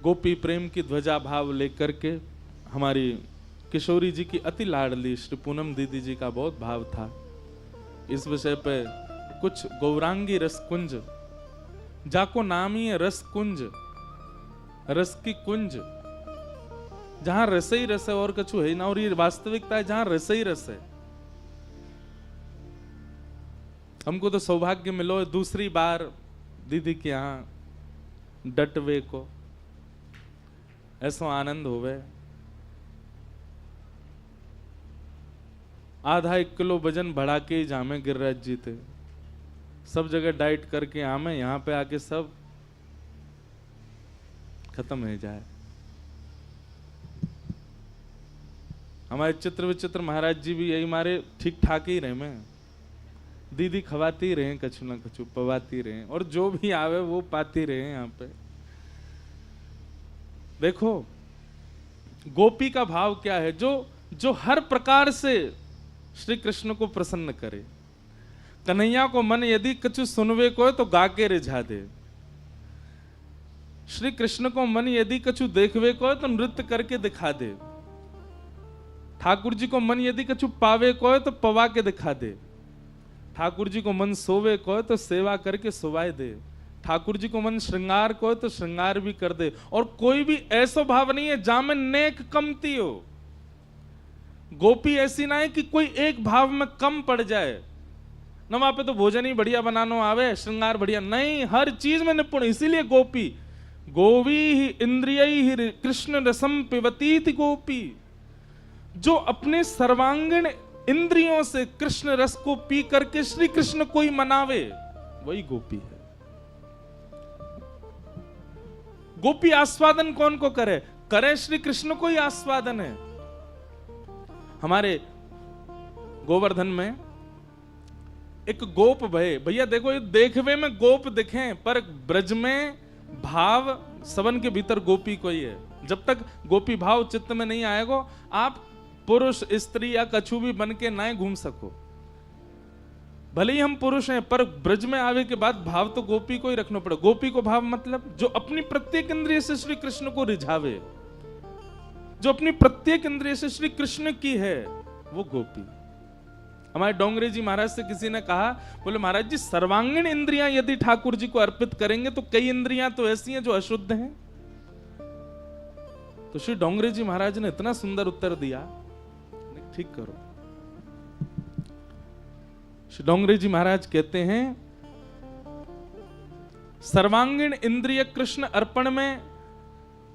गोपी प्रेम की ध्वजा भाव लेकर के हमारी किशोरी जी की अति लाडली श्री पूनम दीदी जी का बहुत भाव था। इस विषय पे कुछ गौरांगी रसकुंज, जाको नाम ही है रसकुंज, रस की कुंज, जहां रस ही रस है और कछु है ना। और ये वास्तविकता है जहां रस ही रस है। हमको तो सौभाग्य मिलो दूसरी बार दीदी के यहां डटवे को, ऐसा आनंद होवे। आधा 1 किलो वजन बढ़ा के ही जामे गिरिराज जी थे, सब जगह डाइट करके आमे, यहाँ पे आके सब खत्म हो जाए। हमारे चित्र विचित्र महाराज जी भी यही मारे ठीक ठाक ही रहे। मैं दीदी खवाती रहे, कछु ना कछु पवाती रहे, और जो भी आवे वो पाती रहे। यहाँ पे देखो गोपी का भाव क्या है, जो हर प्रकार से श्री कृष्ण को प्रसन्न करे। कन्हैया को मन यदि कछु सुनवे को तो गा के रिझा दे। श्री कृष्ण को मन यदि कछु देखवे को तो नृत्य करके दिखा दे। ठाकुर जी को मन यदि कछु पावे को तो पवा के दिखा दे। ठाकुर जी को मन सोवे को तो सेवा करके सुवाए दे। ठाकुर जी को मन श्रृंगार को तो श्रृंगार भी कर दे। और कोई भी ऐसा भाव नहीं है जहां में नेक कमती हो। गोपी ऐसी ना है कि कोई एक भाव में कम पड़ जाए। न वहां पे तो भोजन ही बढ़िया बनानो आवे, श्रृंगार बढ़िया नहीं, हर चीज में निपुण। इसीलिए गोपी गोवी ही इंद्रिय ही कृष्ण रसम पिबती थी गोपी। जो अपने सर्वांगीण इंद्रियों से कृष्ण रस को पी करके श्री कृष्ण को ही मनावे, वही गोपी है। गोपी आस्वादन कौन को करे? करे श्री कृष्ण को ही आस्वादन है। हमारे गोवर्धन में एक गोप भय, भैया देखो ये देखवे में गोप दिखे, पर ब्रज में भाव सबन के भीतर गोपी को ही है। जब तक गोपी भाव चित्त में नहीं आएगा, आप पुरुष स्त्री या कछु भी बन के ना घूम सको। भले ही हम पुरुष हैं, पर ब्रज में आवे के बाद भाव तो गोपी को ही रखना पड़े। गोपी को भाव मतलब जो अपनी प्रत्येक इंद्रिय से श्री कृष्ण को रिझावे, जो अपनी प्रत्येक इंद्रिय से श्री कृष्ण की है, वो गोपी। हमारे डोंगरे जी महाराज से किसी ने कहा, बोले महाराज जी सर्वांगीण इंद्रियां यदि ठाकुर जी को अर्पित करेंगे तो कई इंद्रियां तो ऐसी हैं जो अशुद्ध हैं। तो श्री डोंगरे जी महाराज ने इतना सुंदर उत्तर दिया, ठीक करो। श्री डोंगरे जी महाराज कहते हैं, सर्वांगीण इंद्रिय कृष्ण अर्पण में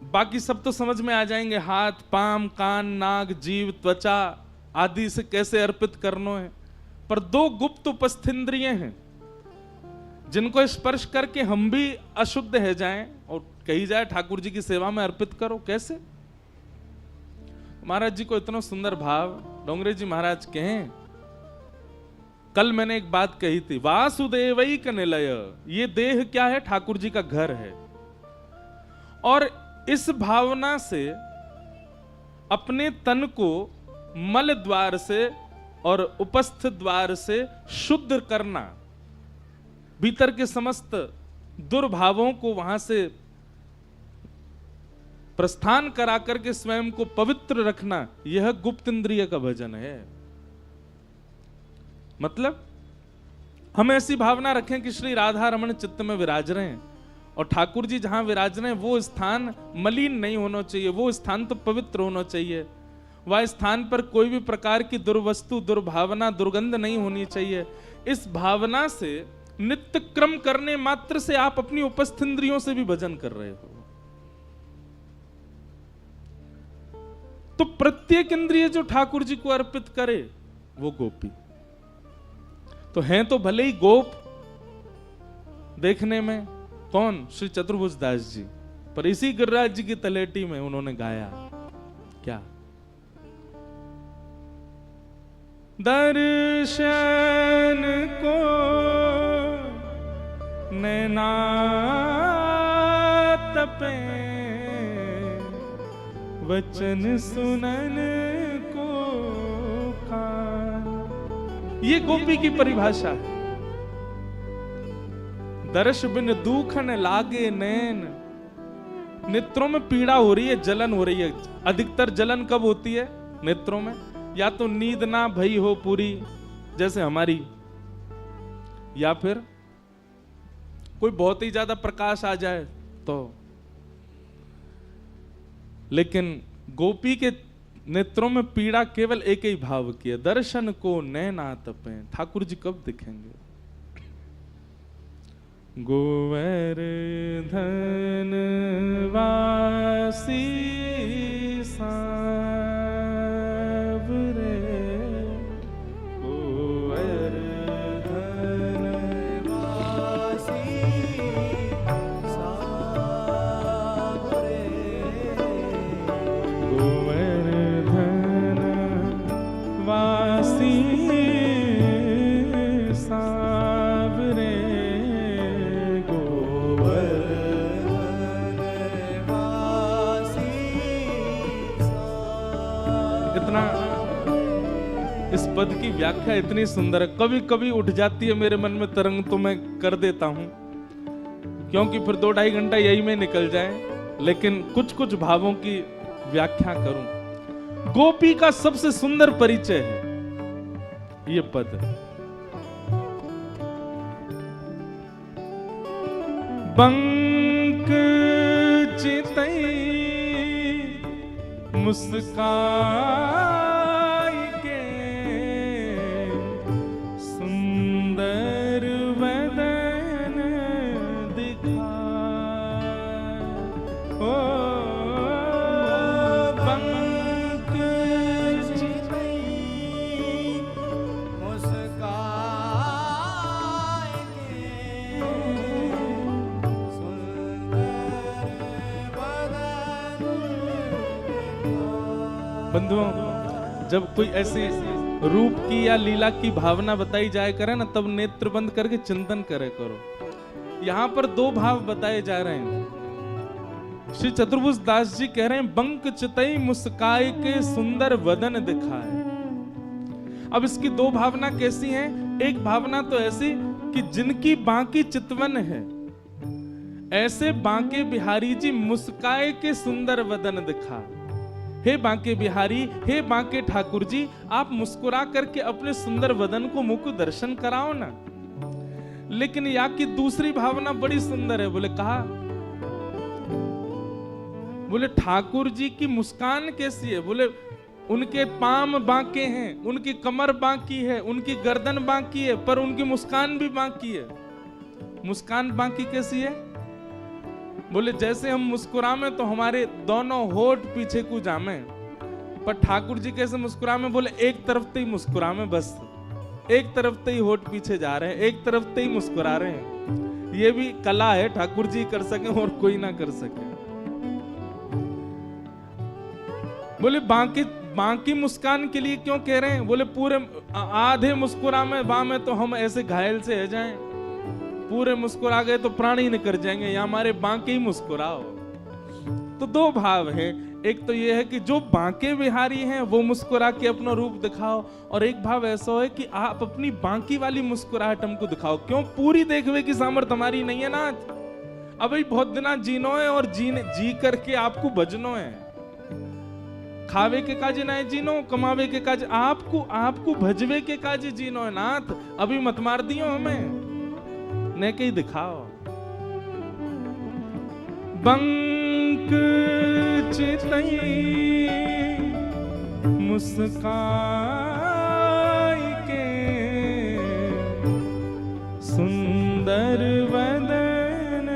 बाकी सब तो समझ में आ जाएंगे, हाथ पांव कान नाक जीव त्वचा आदि से कैसे अर्पित करना है। पर 2 गुप्त उपस्थिंद्रिय हैं जिनको स्पर्श करके हम भी अशुद्ध है जाएं और कही जाए ठाकुर जी की सेवा में अर्पित करो। कैसे? महाराज जी को इतना सुंदर भाव। डोंगरे जी महाराज कहें, कल मैंने एक बात कही थी, वासुदेवैक निलय, ये देह क्या है? ठाकुर जी का घर है। और इस भावना से अपने तन को मल द्वार से और उपस्थ द्वार से शुद्ध करना, भीतर के समस्त दुर्भावों को वहां से प्रस्थान करा करके स्वयं को पवित्र रखना, यह गुप्त इंद्रिय का भजन है। मतलब हम ऐसी भावना रखें कि श्री राधा रमण चित्त में विराज रहे हैं, और ठाकुर जी जहां विराज रहे हैं वो स्थान मलिन नहीं होना चाहिए, वो स्थान तो पवित्र होना चाहिए। वह स्थान पर कोई भी प्रकार की दुर्वस्तु दुर्भावना दुर्गंध नहीं होनी चाहिए। इस भावना से नित्य क्रम करने मात्र से आप अपनी उपस्थ इंद्रियों से भी भजन कर रहे हो। तो प्रत्येक इंद्रिय जो ठाकुर जी को अर्पित करे वो गोपी तो हैं। तो भले ही गोप देखने में कौन? श्री चतुर्भुज दास जी, पर इसी गिरिराज जी की तलेटी में उन्होंने गाया क्या? दर्शन को नैना तपे, वचन सुनन को कान। ये गोपी की परिभाषा है। दर्श बिन दूखन लागे नैन, नेत्रों में पीड़ा हो रही है, जलन हो रही है। अधिकतर जलन कब होती है नेत्रों में? या तो नींद ना भई हो पूरी जैसे हमारी, या फिर कोई बहुत ही ज्यादा प्रकाश आ जाए तो। लेकिन गोपी के नेत्रों में पीड़ा केवल एक ही भाव की है, दर्शन को नैना तपे। ठाकुर जी कब दिखेंगे? गोवर्धन वासी सांवरे, गोवर्धन वासी सांवरे, गोवर्धन वासी सांवरे, इस पद की व्याख्या इतनी सुंदर है, कभी कभी उठ जाती है मेरे मन में तरंग, तो मैं कर देता हूं, क्योंकि फिर 2-2.5 घंटा यही में निकल जाए। लेकिन कुछ कुछ भावों की व्याख्या करूं। गोपी का सबसे सुंदर परिचय है ये पद। बंक चितई मुस्काई के, सुंदर वदन दिखाए, ओ बंक चितई मुस्काई के, बंधुओं, जब कोई ऐसी रूप की या लीला की भावना बताई जाए करे ना, तब नेत्र बंद करके चिंतन करे करो। यहां पर 2 भाव बताए जा रहे हैं। श्री चतुर्भुज दास जी कह रहे हैं, बंक चितई मुस्काई के सुंदर वदन दिखाए। अब इसकी 2 भावना कैसी हैं? एक भावना तो ऐसी कि जिनकी बांकी चितवन है, ऐसे बांके बिहारी जी मुस्काए के सुंदर वदन दिखा। हे बांके बिहारी, हे बांके ठाकुर जी, आप मुस्कुरा करके अपने सुंदर वदन को मुख दर्शन कराओ ना। लेकिन या की दूसरी भावना बड़ी सुंदर है। बोले कहा, बोले ठाकुर जी की मुस्कान कैसी है? बोले उनके पाम बांके हैं, उनकी कमर बांकी है, उनकी गर्दन बांकी है, पर उनकी मुस्कान भी बांकी है। मुस्कान बांकी कैसी है? बोले जैसे हम मुस्कुरामे तो हमारे दोनों होठ पीछे को जामे, पर ठाकुर जी कैसे मुस्कुरामे? बोले एक तरफ से ही मुस्कुरामे, बस एक तरफ से ही होठ पीछे जा रहे हैं, एक तरफ से ही मुस्कुरा रहे हैं। ये भी कला है, ठाकुर जी कर सके और कोई ना कर सके। बोले बांकी मुस्कान के लिए क्यों कह रहे हैं? बोले पूरे आधे मुस्कुरामे बामे तो हम ऐसे घायल से है जाएं, पूरे मुस्कुरा गए तो प्राण ही निकल जाएंगे, या हमारे बांके ही मुस्कुराओ। तो 2 भाव है। एक तो ये है कि जो बांके बिहारी हैं वो मुस्कुरा के अपना रूप दिखाओ, और एक भाव ऐसा है कि आप अपनी बांकी वाली मुस्कुराहट हमको दिखाओ। क्यों? पूरी देखने की सामर्थ्य हमारी नहीं है ना। अभी बहुत दिना जीनो है, और जी करके आपको भजनो है। खावे के काज ना जीनो, कमावे के काज, आपको भजवे के काज जीनो है नाथ। अभी मत मार दियो हमें, ने के ही दिखाओ। बंक चितई मुस्काई के, सुंदर वदन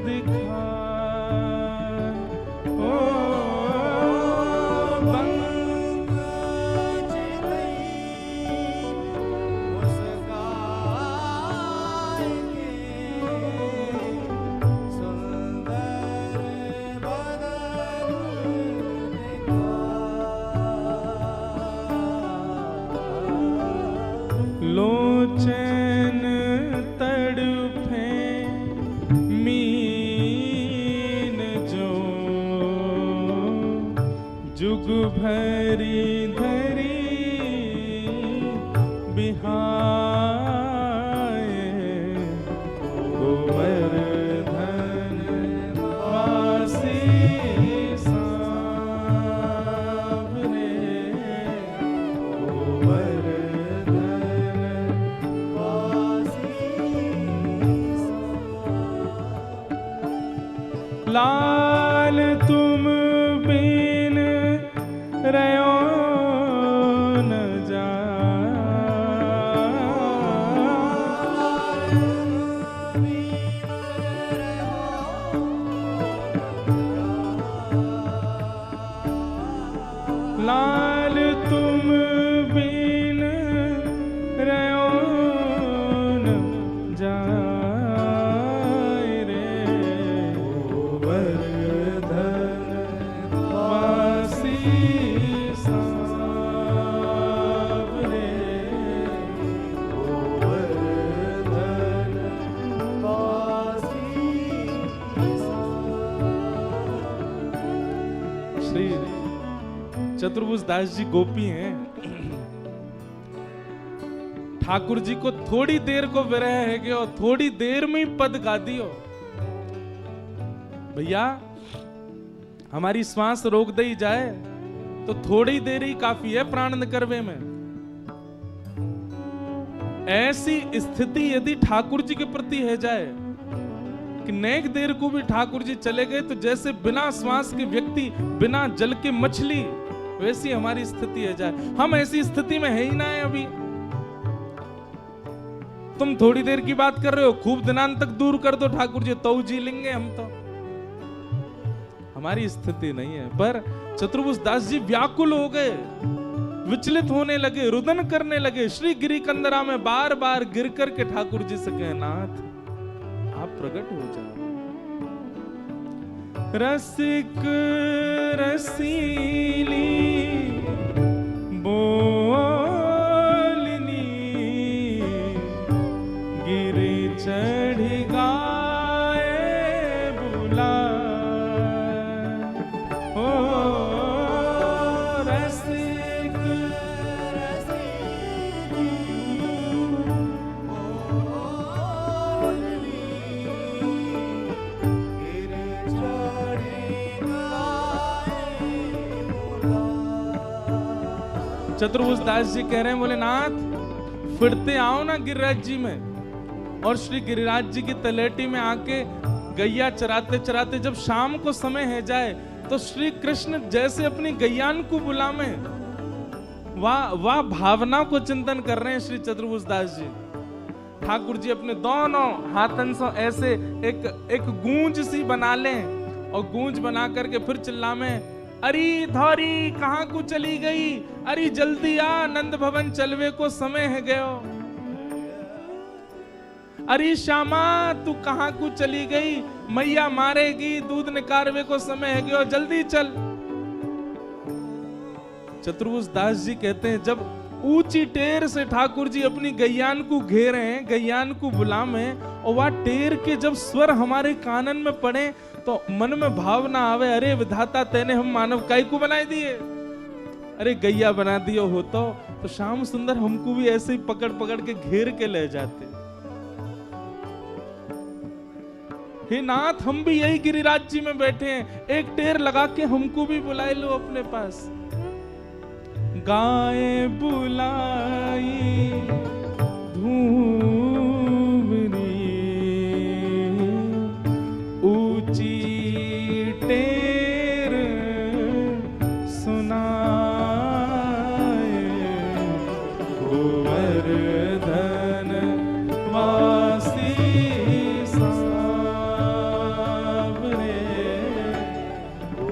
दिखाए, ओ बंक चितई मुस्काई के, सुंदर वदन दिखाए। लोचन तड़फे मीन जो, जुग भरी धरी बिहाए, गोवर्धन वासी लाल तुम बिन रहो न जा, लाल तुम बिन रहो न जाए रे, गोवर्धन वासी सांवरे, गोवर्धन वासी सांवरे। श्री चतुर्भुज दास जी गोपी हैं। ठाकुर जी को थोड़ी देर को विरह है कि और थोड़ी देर में ही पद गा दियो। भैया हमारी श्वास रोक दी जाए तो थोड़ी देर ही काफी है प्राण निकरवे में। ऐसी स्थिति यदि ठाकुर जी के प्रति है जाए कि नेक देर को भी ठाकुर जी चले गए तो जैसे बिना श्वास के व्यक्ति, बिना जल के मछली, वैसी हमारी स्थिति है जाए। हम ऐसी स्थिति में है ही ना है अभी। तुम थोड़ी देर की बात कर रहे हो, खूब दिनांत तक दूर कर दो ठाकुर जी तो जी लेंगे हम तो। हमारी स्थिति नहीं है। पर चतुर्भुज दास जी व्याकुल हो गए, विचलित होने लगे, रुदन करने लगे। श्री गिरी कंदरा में बार बार गिर करके ठाकुर जी से कहे, नाथ आप प्रकट हो जाओ। रसिक रसीली बोलनी गिरी चढ़ी गाए बुला, ओ रसिक रसीली बोलनी गिरी चढ़ी चतुर्भुज दास जी कह रहे हैं, बोले नाथ फिरते आओ ना गिरिराज जी में। और श्री गिरिराज जी की तलेटी में आके गैया चराते चराते जब शाम को समय है जाए तो श्री कृष्ण जैसे अपनी गैयान को बुलावे, वाह भावना को चिंतन कर रहे हैं श्री चतुर्भुज दास जी। ठाकुर जी अपने दोनों हाथन से ऐसे एक गूंज सी बना लें और गूंज बना करके फिर चिल्लावे, अरे धौरी कहाँ को चली गई, अरे जल्दी आ नंद भवन चलवे को समय है गयो। अरे श्यामा तू कहाँ को चली गई, मैया मारेगी, दूध निकारवे को समय है गयो, जल्दी चल। चतुर्भुज दास जी कहते हैं जब ऊंची टेर से ठाकुर जी अपनी गैयान को घेरे हैं, गैयान को बुलावे और वह टेर के जब स्वर हमारे कानन में पड़े तो मन में भावना आवे, अरे विधाता तेने हम मानव काय को बनाए दिए, अरे गैया बना दियो हो तो श्याम सुंदर हमको भी ऐसे ही पकड़ पकड़ के घेर के ले जाते। हे नाथ हम भी यही गिरिराज जी में बैठे हैं, एक टेर लगा के हमको भी बुलाए लो अपने पास। गाय बुलाई धूमरी ऊंची टेर सुनाए, गोवर्धन वासी सांवरे,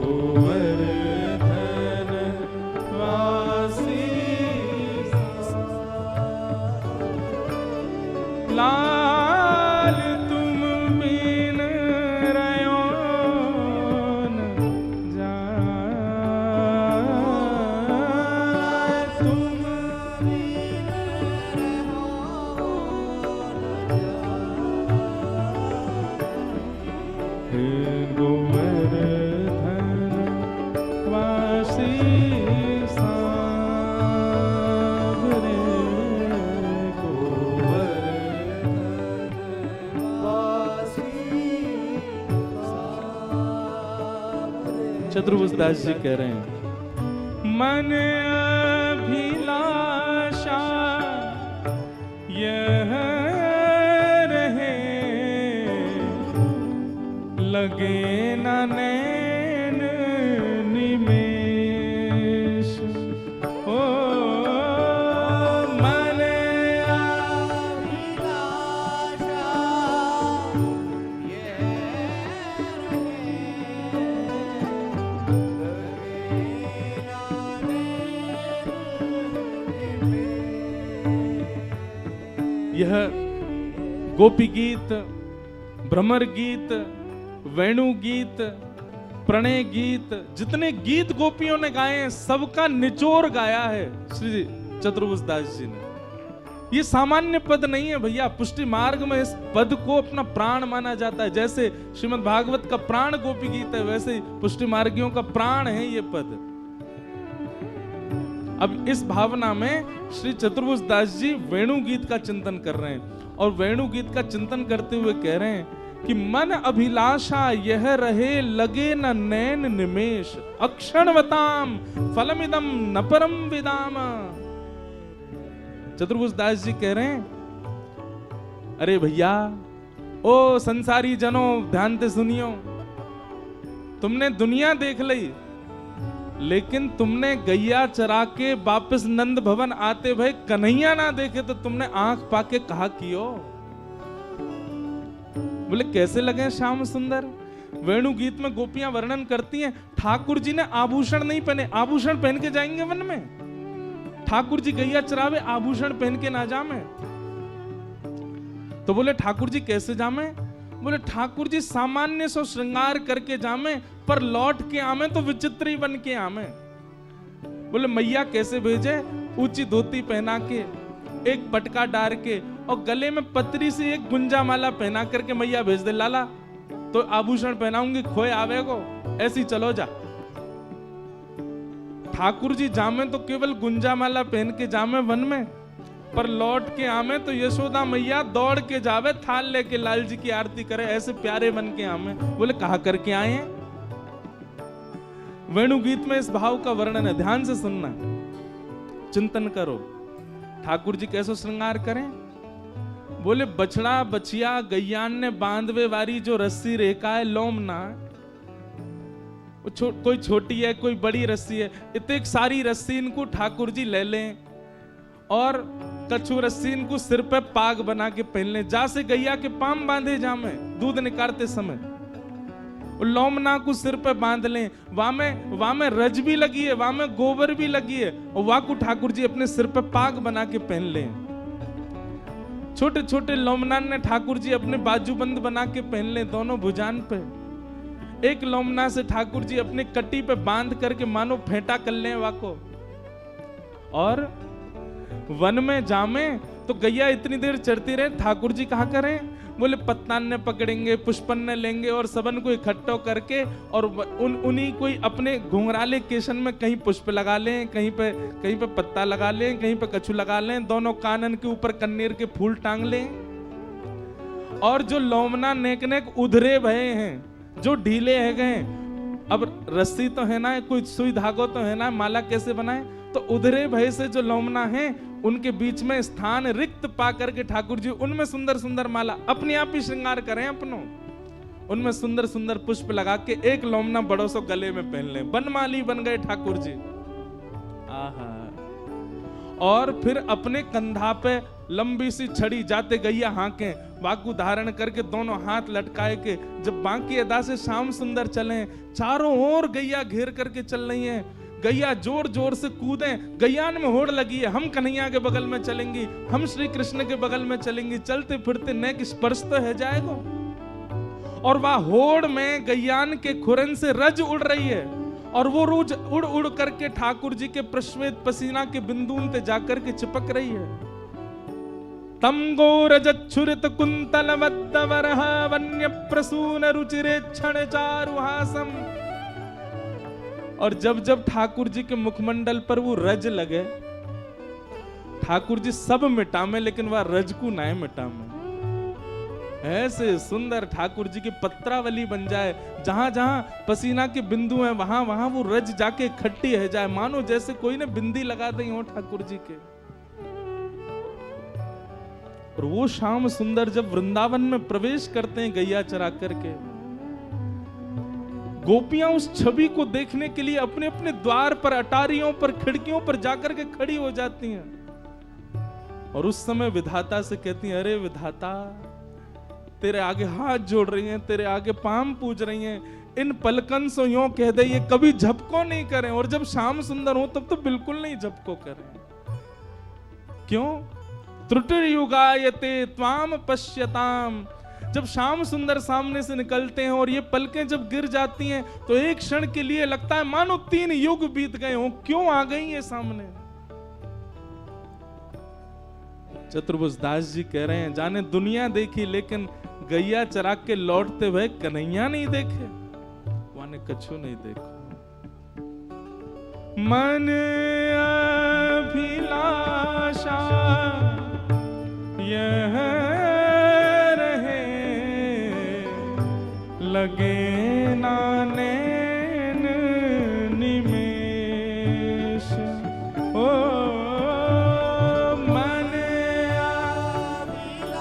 गोवर्धन वासी लाल तुम बिन रहो न जाए, तुम बिन रहो न जाए, गोवर्धन वासी सांवरे, चतुर्भुज दास जी कह रहे हैं, मन अभिलाषा यह रहे लगे न नैन निमेष। ओ मन अभिलाषा ये यह गोपी गीत, भ्रमर गीत, वेणु गीत, प्रणय गीत, जितने गीत गोपियों ने गाए हैं सबका निचोड़ गाया है श्री चतुर्भुज दास जी ने। ये सामान्य पद नहीं है भैया, पुष्टि मार्ग में इस पद को अपना प्राण माना जाता है। जैसे श्रीमद् भागवत का प्राण गोपी गीत है, वैसे पुष्टि मार्गियों का प्राण है ये पद। अब इस भावना में श्री चतुर्भुज दास जी वेणु गीत का चिंतन कर रहे हैं, और वेणु गीत का चिंतन करते हुए कह रहे हैं कि मन अभिलाषा यह रहे लगे न नैन निमेष, अक्षणवताम फलमिदम न परम विदाम। चतुर्भुज दास जी कह रहे हैं, अरे भैया ओ संसारी जनों ध्यान से सुनियो, तुमने दुनिया देख ली, लेकिन तुमने गैया चरा के वापस नंद भवन आते भाई कन्हैया ना देखे तो तुमने आंख पाके कहा कियो। बोले कैसे लगे श्याम सुंदर। वेणु गीत में गोपियां वर्णन करती हैं, ठाकुर जी ने आभूषण नहीं पहने, आभूषण पहन के जाएंगे वन में? ठाकुर जी गैया चरावे आभूषण पहन के ना जामे? तो बोले ठाकुर जी कैसे जामे? बोले ठाकुर जी सामान्य सो श्रृंगार करके जामे, पर लौट के आमे तो विचित्र ही बन के आमे। बोले मैया कैसे भेजे? ऊंची धोती पहना के, एक पटका डार के, और गले में पतरी सी एक गुंजा माला पहना करके मैया भेज दे, लाला तो आभूषण पहनाऊंगी खोए आवे को, ऐसी चलो जा। ठाकुर जी जामे तो केवल गुंजा माला पहन के जामे वन में, पर लौट के आमे तो यशोदा मैया दौड़ के जावे, थाल लेके लाल जी की आरती करे, ऐसे प्यारे बन के आमे। बोले कहा करके आए हैं? वेणु गीत में इस भाव का वर्णन है, ध्यान से सुनना, चिंतन करो। ठाकुर जी कैसे श्रृंगार करें? बोले बछड़ा बछिया गैयान ने बांधवे वारी जो रस्सी रेखा है लोमना, कोई छोटी है कोई बड़ी रस्सी है, इतने सारी रस्सी इनको ठाकुर जी ले लें और कछु रस्सी इनको सिर पे पाग बना के पहन लें, जा से गैया के पाम बांधे जामे दूध निकालते समय, लोमना को सिर पे बांध लें, वहां में रज भी लगी है, वहां में गोबर भी लगी है, और वहां को ठाकुर जी अपने सिर पे पाग बना के पहन लें। छोटे छोटे लोमनान ने ठाकुर जी अपने बाजूबंद बना के पहन लें दोनों भुजान पे। एक लोमना से ठाकुर जी अपने कट्टी पे बांध करके मानो फेंटा कर लें वाको, और वन में जामे तो गैया इतनी देर चढ़ती रहे, ठाकुर जी कहा करें? बोले पत्तान ने पकड़ेंगे, पुष्पन ने लेंगे और सबन को इकट्ठो करके, और उन्हीं कोई अपने घुंघराले केशन में कहीं पुष्प लगा लें, कहीं पे पत्ता लगा लें, कहीं पे कछु लगा लें, दोनों कानन के ऊपर कन्नेर के फूल टांग लें। और जो लोमना नेक नेक उधरे भये हैं, जो ढीले है गए, अब रस्सी तो है ना, कोई सुई धागो तो है ना, माला कैसे बनाए? तो उधरे भय से जो लोमना है उनके बीच में स्थान रिक्त पा करके ठाकुर जी उनमें सुंदर सुंदर माला अपने आप ही श्रृंगार करें अपनों, उनमें सुंदर सुंदर पुष्प लगा के एक लोमना बड़ो सो गले में पहन ले, बनमाली बन गए ठाकुर जी। आहा। और फिर अपने कंधा पे लंबी सी छड़ी जाते गैया हाके, बाकू धारण करके दोनों हाथ लटकाए के, जब बाकी अदा से श्याम सुंदर चले, चारों ओर गैया घेर करके चल रही है, गैया जोर जोर से कूदें, गैयान में होड़ लगी है, हम कन्हैया के बगल में चलेंगी, हम श्री कृष्ण के बगल में चलेंगी, चलते फिरते नेक स्पर्श तो है जाएगा। और वह होड़ में गैयान के खुरन से रज उड़ रही है, और वो रोज उड़ उड़ करके ठाकुर जी के प्रश्वेत पसीना के बिंदुन पे जाकर के चिपक रही है। तम गोरजच्छुरित कुंतल वद्दवरह वन्य प्रसून रुचिरे क्षण चारुहासम। और जब जब ठाकुर जी के मुखमंडल पर वो रज लगे, ठाकुर जी सब मिटामे लेकिन वह रज को ना मिटामे, ऐसे सुंदर ठाकुर जी की पत्रावली बन जाए, जहां जहां पसीना के बिंदु हैं वहां वहां वो रज जाके इकट्ठी है जाए, मानो जैसे कोई ने बिंदी लगा दी हो ठाकुर जी के। और वो श्याम सुंदर जब वृंदावन में प्रवेश करते हैं गैया चरा करके, गोपियां उस छवि को देखने के लिए अपने अपने द्वार पर, अटारियों पर, खिड़कियों पर जाकर के खड़ी हो जाती हैं और उस समय विधाता से कहती हैं, अरे विधाता, तेरे आगे हाथ जोड़ रही हैं, तेरे आगे पाम पूज रही हैं, इन पलकन से यूं कह दे ये कभी झपको नहीं करें, और जब श्याम सुंदर हो तब तो बिल्कुल नहीं झपको करें। क्यों? त्रुटिर्युगायते त्वाम पश्यताम। जब श्याम सुंदर सामने से निकलते हैं और ये पलकें जब गिर जाती हैं तो एक क्षण के लिए लगता है मानो 3 युग बीत गए हों, क्यों आ गई ये सामने। चतुर्भुज दास जी कह रहे हैं, जाने दुनिया देखी लेकिन गैया चरा के लौटते हुए कन्हैया नहीं देखे, वाने कछु नहीं देखो। मन अभिलाषा यह रहे, लगे ना नैन निमेष। ओ मन अभिलाषा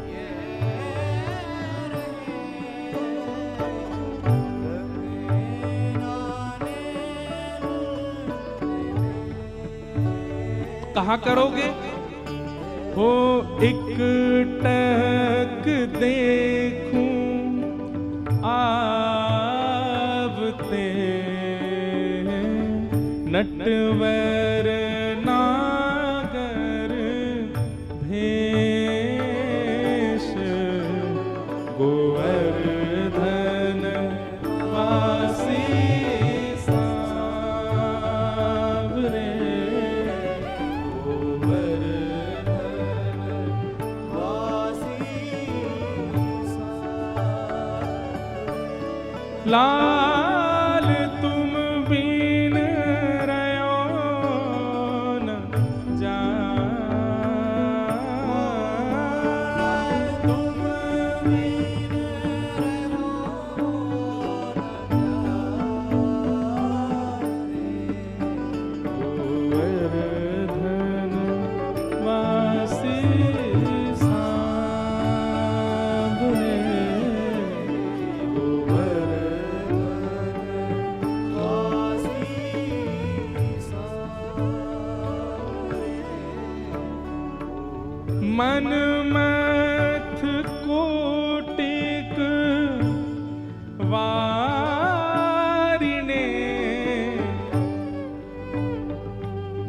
ये कहा करोगे हो, एक टक देखूं आवते, नटवर नागर भेष, गोवर्धन वासी सांवरे, लाल तुम बिन रयो न जान, तुम बिन रयो न जान, गोवर्धन वासी सांवरे, मन मथ कोटिक वारिणे।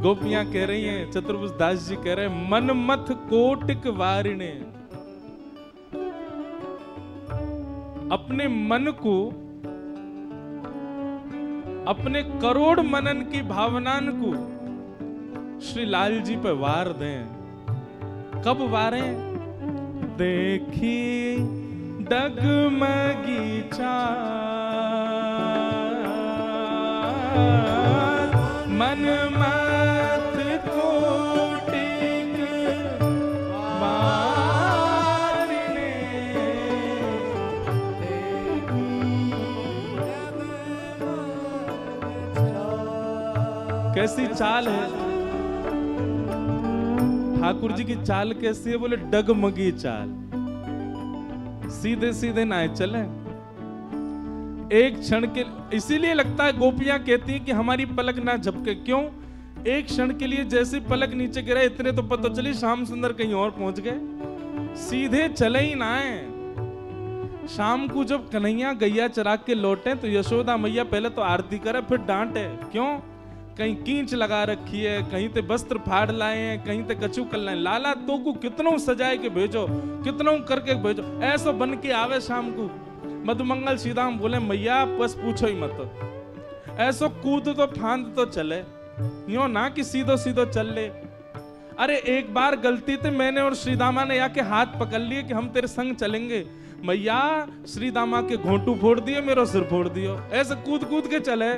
गोपियां कह रही हैं, चतुर्भुज दास जी कह रहे हैं, मन मथ कोटिक वारिणे। अपने मन को, अपने करोड़ मनन की भावनान को श्री लाल जी पे वार दें। कब वारें? देखी डगमगी चाल, मन मत कोटिक वारिणे, कैसी चाल है ठाकुर जी की चाल, कैसी है? बोले डगमगी चाल, सीधे सीधे ना चले एक क्षण के। इसीलिए लगता है गोपियां कहती हैं कि हमारी पलक ना झपके। क्यों? एक क्षण के लिए जैसे पलक नीचे गिरा, इतने तो पता चली श्याम सुंदर कहीं और पहुंच गए, सीधे चले ही ना है। शाम को जब कन्हैया गैया चरा के लौटे तो यशोदा मैया पहले तो आरती करे, फिर डांटे। क्यों? कहीं कींच लगा रखी है, कहीं ते वस्त्र फाड़ लाए हैं, कहीं ते कछु कर लाए। लाला तो को कितनों सजाए के भेजो, कितनों करके भेजो, ऐसा बन के आवे शाम को। मधुमंगल सीधाम बोले, मैया बस पूछो ही मत, ऐसो कूद तो फांद तो चले, यूं ना कि सीधो सीधो चल ले। अरे एक बार गलती थी, मैंने और श्रीदामा ने आके हाथ पकड़ लिए कि हम तेरे संग चलेंगे। मैया श्रीदामा के घोंटू फोड़ दिए, मेरा सिर फोड़ दियो। ऐसे कूद कूद के चले,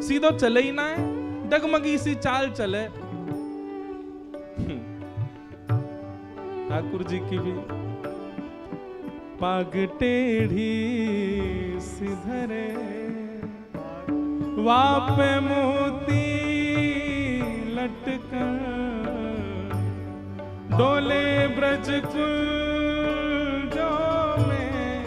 सीधो चले ही ना है, डगमगी सी चाल चले। ठाकुर जी की भी पाग टेढ़ी सिधरे, वापे मोती लटकर, डोले ब्रज कुंजों में,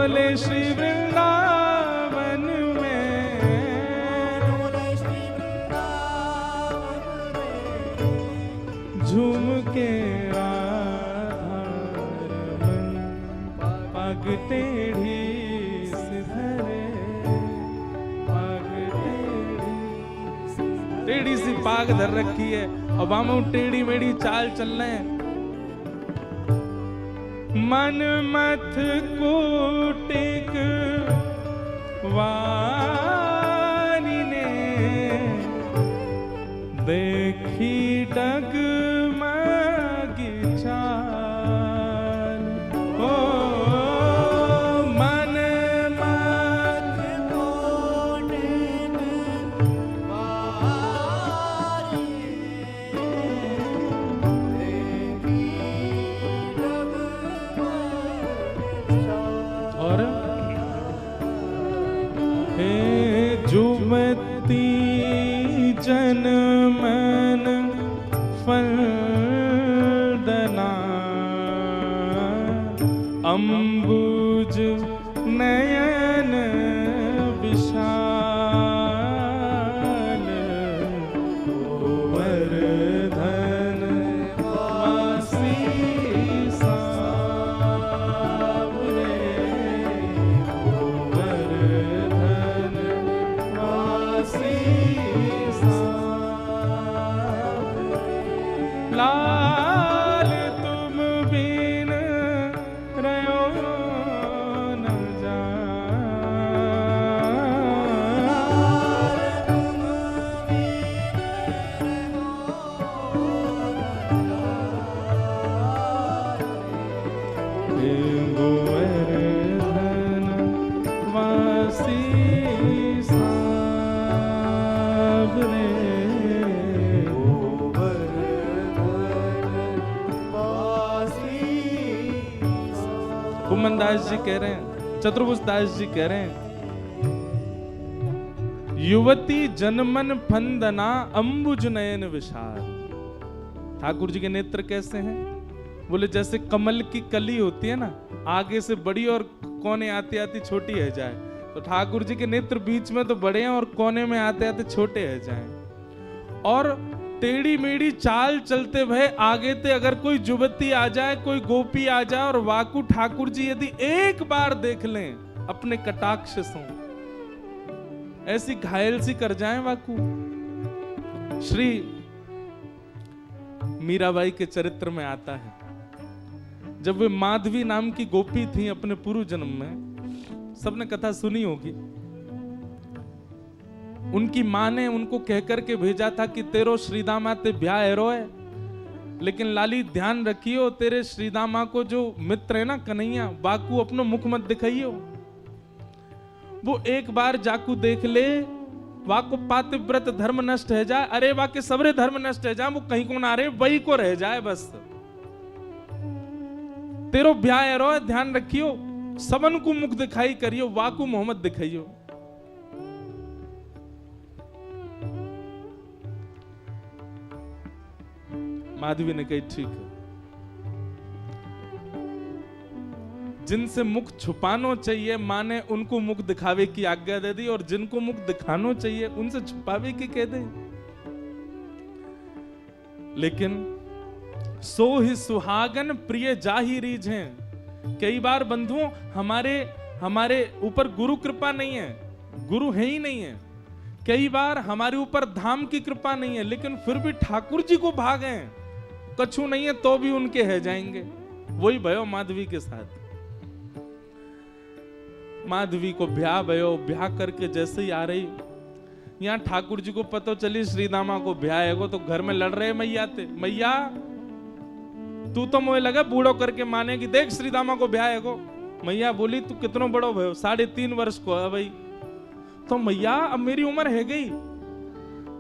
डोले श्री वृंदावन में, डोले श्री वृंदावन में, झूम के आधार मन, पग टेढ़ी से धरे, पग टेढ़ी सी पाग धर रखी है और बामू टेढ़ी मेढ़ी चाल चल रहे हैं। मन मथ कोटिक वारी ने देखी डगमगी चाल, ओ मन मथ कोटिक वारी देखी डगमगी चाल। और हे जुमती जनमन फलदना, अम्बुज नयन विशाल, गोवर्धन वासी सांवरे, गोवर्धन वासी सांवरे। लाल तुम बिन रहो न जाए, गोवर्धन वासी सांवरे, गोवर्धन वासी सांवरे। कुमन दास जी कह रहे हैं, चतुर्भुज दास जी कह रहे हैं, युवती जनमन फंदना अंबुज नयन विशाल। ठाकुर जी के नेत्र कैसे हैं? बोले जैसे कमल की कली होती है ना, आगे से बड़ी और कोने आती आती छोटी है जाए, तो ठाकुर जी के नेत्र बीच में तो बड़े हैं और कोने में आते आते छोटे है जाए। और टेढ़ी मेढ़ी चाल चलते भय आगे ते अगर कोई युवती आ जाए, कोई गोपी आ जाए और वाकु ठाकुर जी यदि एक बार देख लें अपने कटाक्ष से, ऐसी घायल सी कर जाए वाकु। श्री मीराबाई के चरित्र में आता है, जब वे माधवी नाम की गोपी थी अपने पूर्व जन्म में, सबने कथा सुनी होगी। उनकी मां ने उनको कहकर के भेजा था कि तेरो श्रीदामा ते ब्याह एरो है, लेकिन लाली ध्यान रखियो तेरे श्रीदामा को जो मित्र है ना कन्हैया, बाकू अपनो मुख मत दिखाइयो। वो एक बार जाकू देख ले, वाको पातिव्रत धर्म नष्ट है जाए, अरे वाके सबरे धर्म नष्ट है जाए, वो कहीं को ना रहे वही को रह जाए बस। तेरो ब्याह एरो है, ध्यान रखियो, सबन को मुख दिखाई करियो, वाकू मोहम्मद दिखाइयो। माधवी ने कही ठीक है, जिनसे मुख छुपानो चाहिए माँ ने उनको मुख दिखावे की आज्ञा दे दी, और जिनको मुख दिखानो चाहिए उनसे छुपावे की कह दे। लेकिन सो ही सुहागन प्रिय जाहि रीझ हैं। कई बार बंधुओं हमारे ऊपर गुरु कृपा नहीं है, गुरु है ही नहीं है। कई बार हमारे ऊपर धाम की कृपा नहीं है, लेकिन फिर भी ठाकुर जी को भागे, कछु नहीं है तो भी उनके है जाएंगे। वही भयो माधवी के साथ। माधवी को ब्याह भयो, ब्याह करके जैसे ही आ रही, यहाँ ठाकुर जी को पता चली श्रीदामा को ब्याह है, तो घर में लड़ रहे मैया थे, मैया तू तो मुझे लगा बूढ़ो करके माने कि देख श्रीदामा को ब्याह है। मैया बोली तू कितनो बड़ो भयो, 3.5 वर्ष को है भाई। तो मैया अब मेरी उम्र है गई।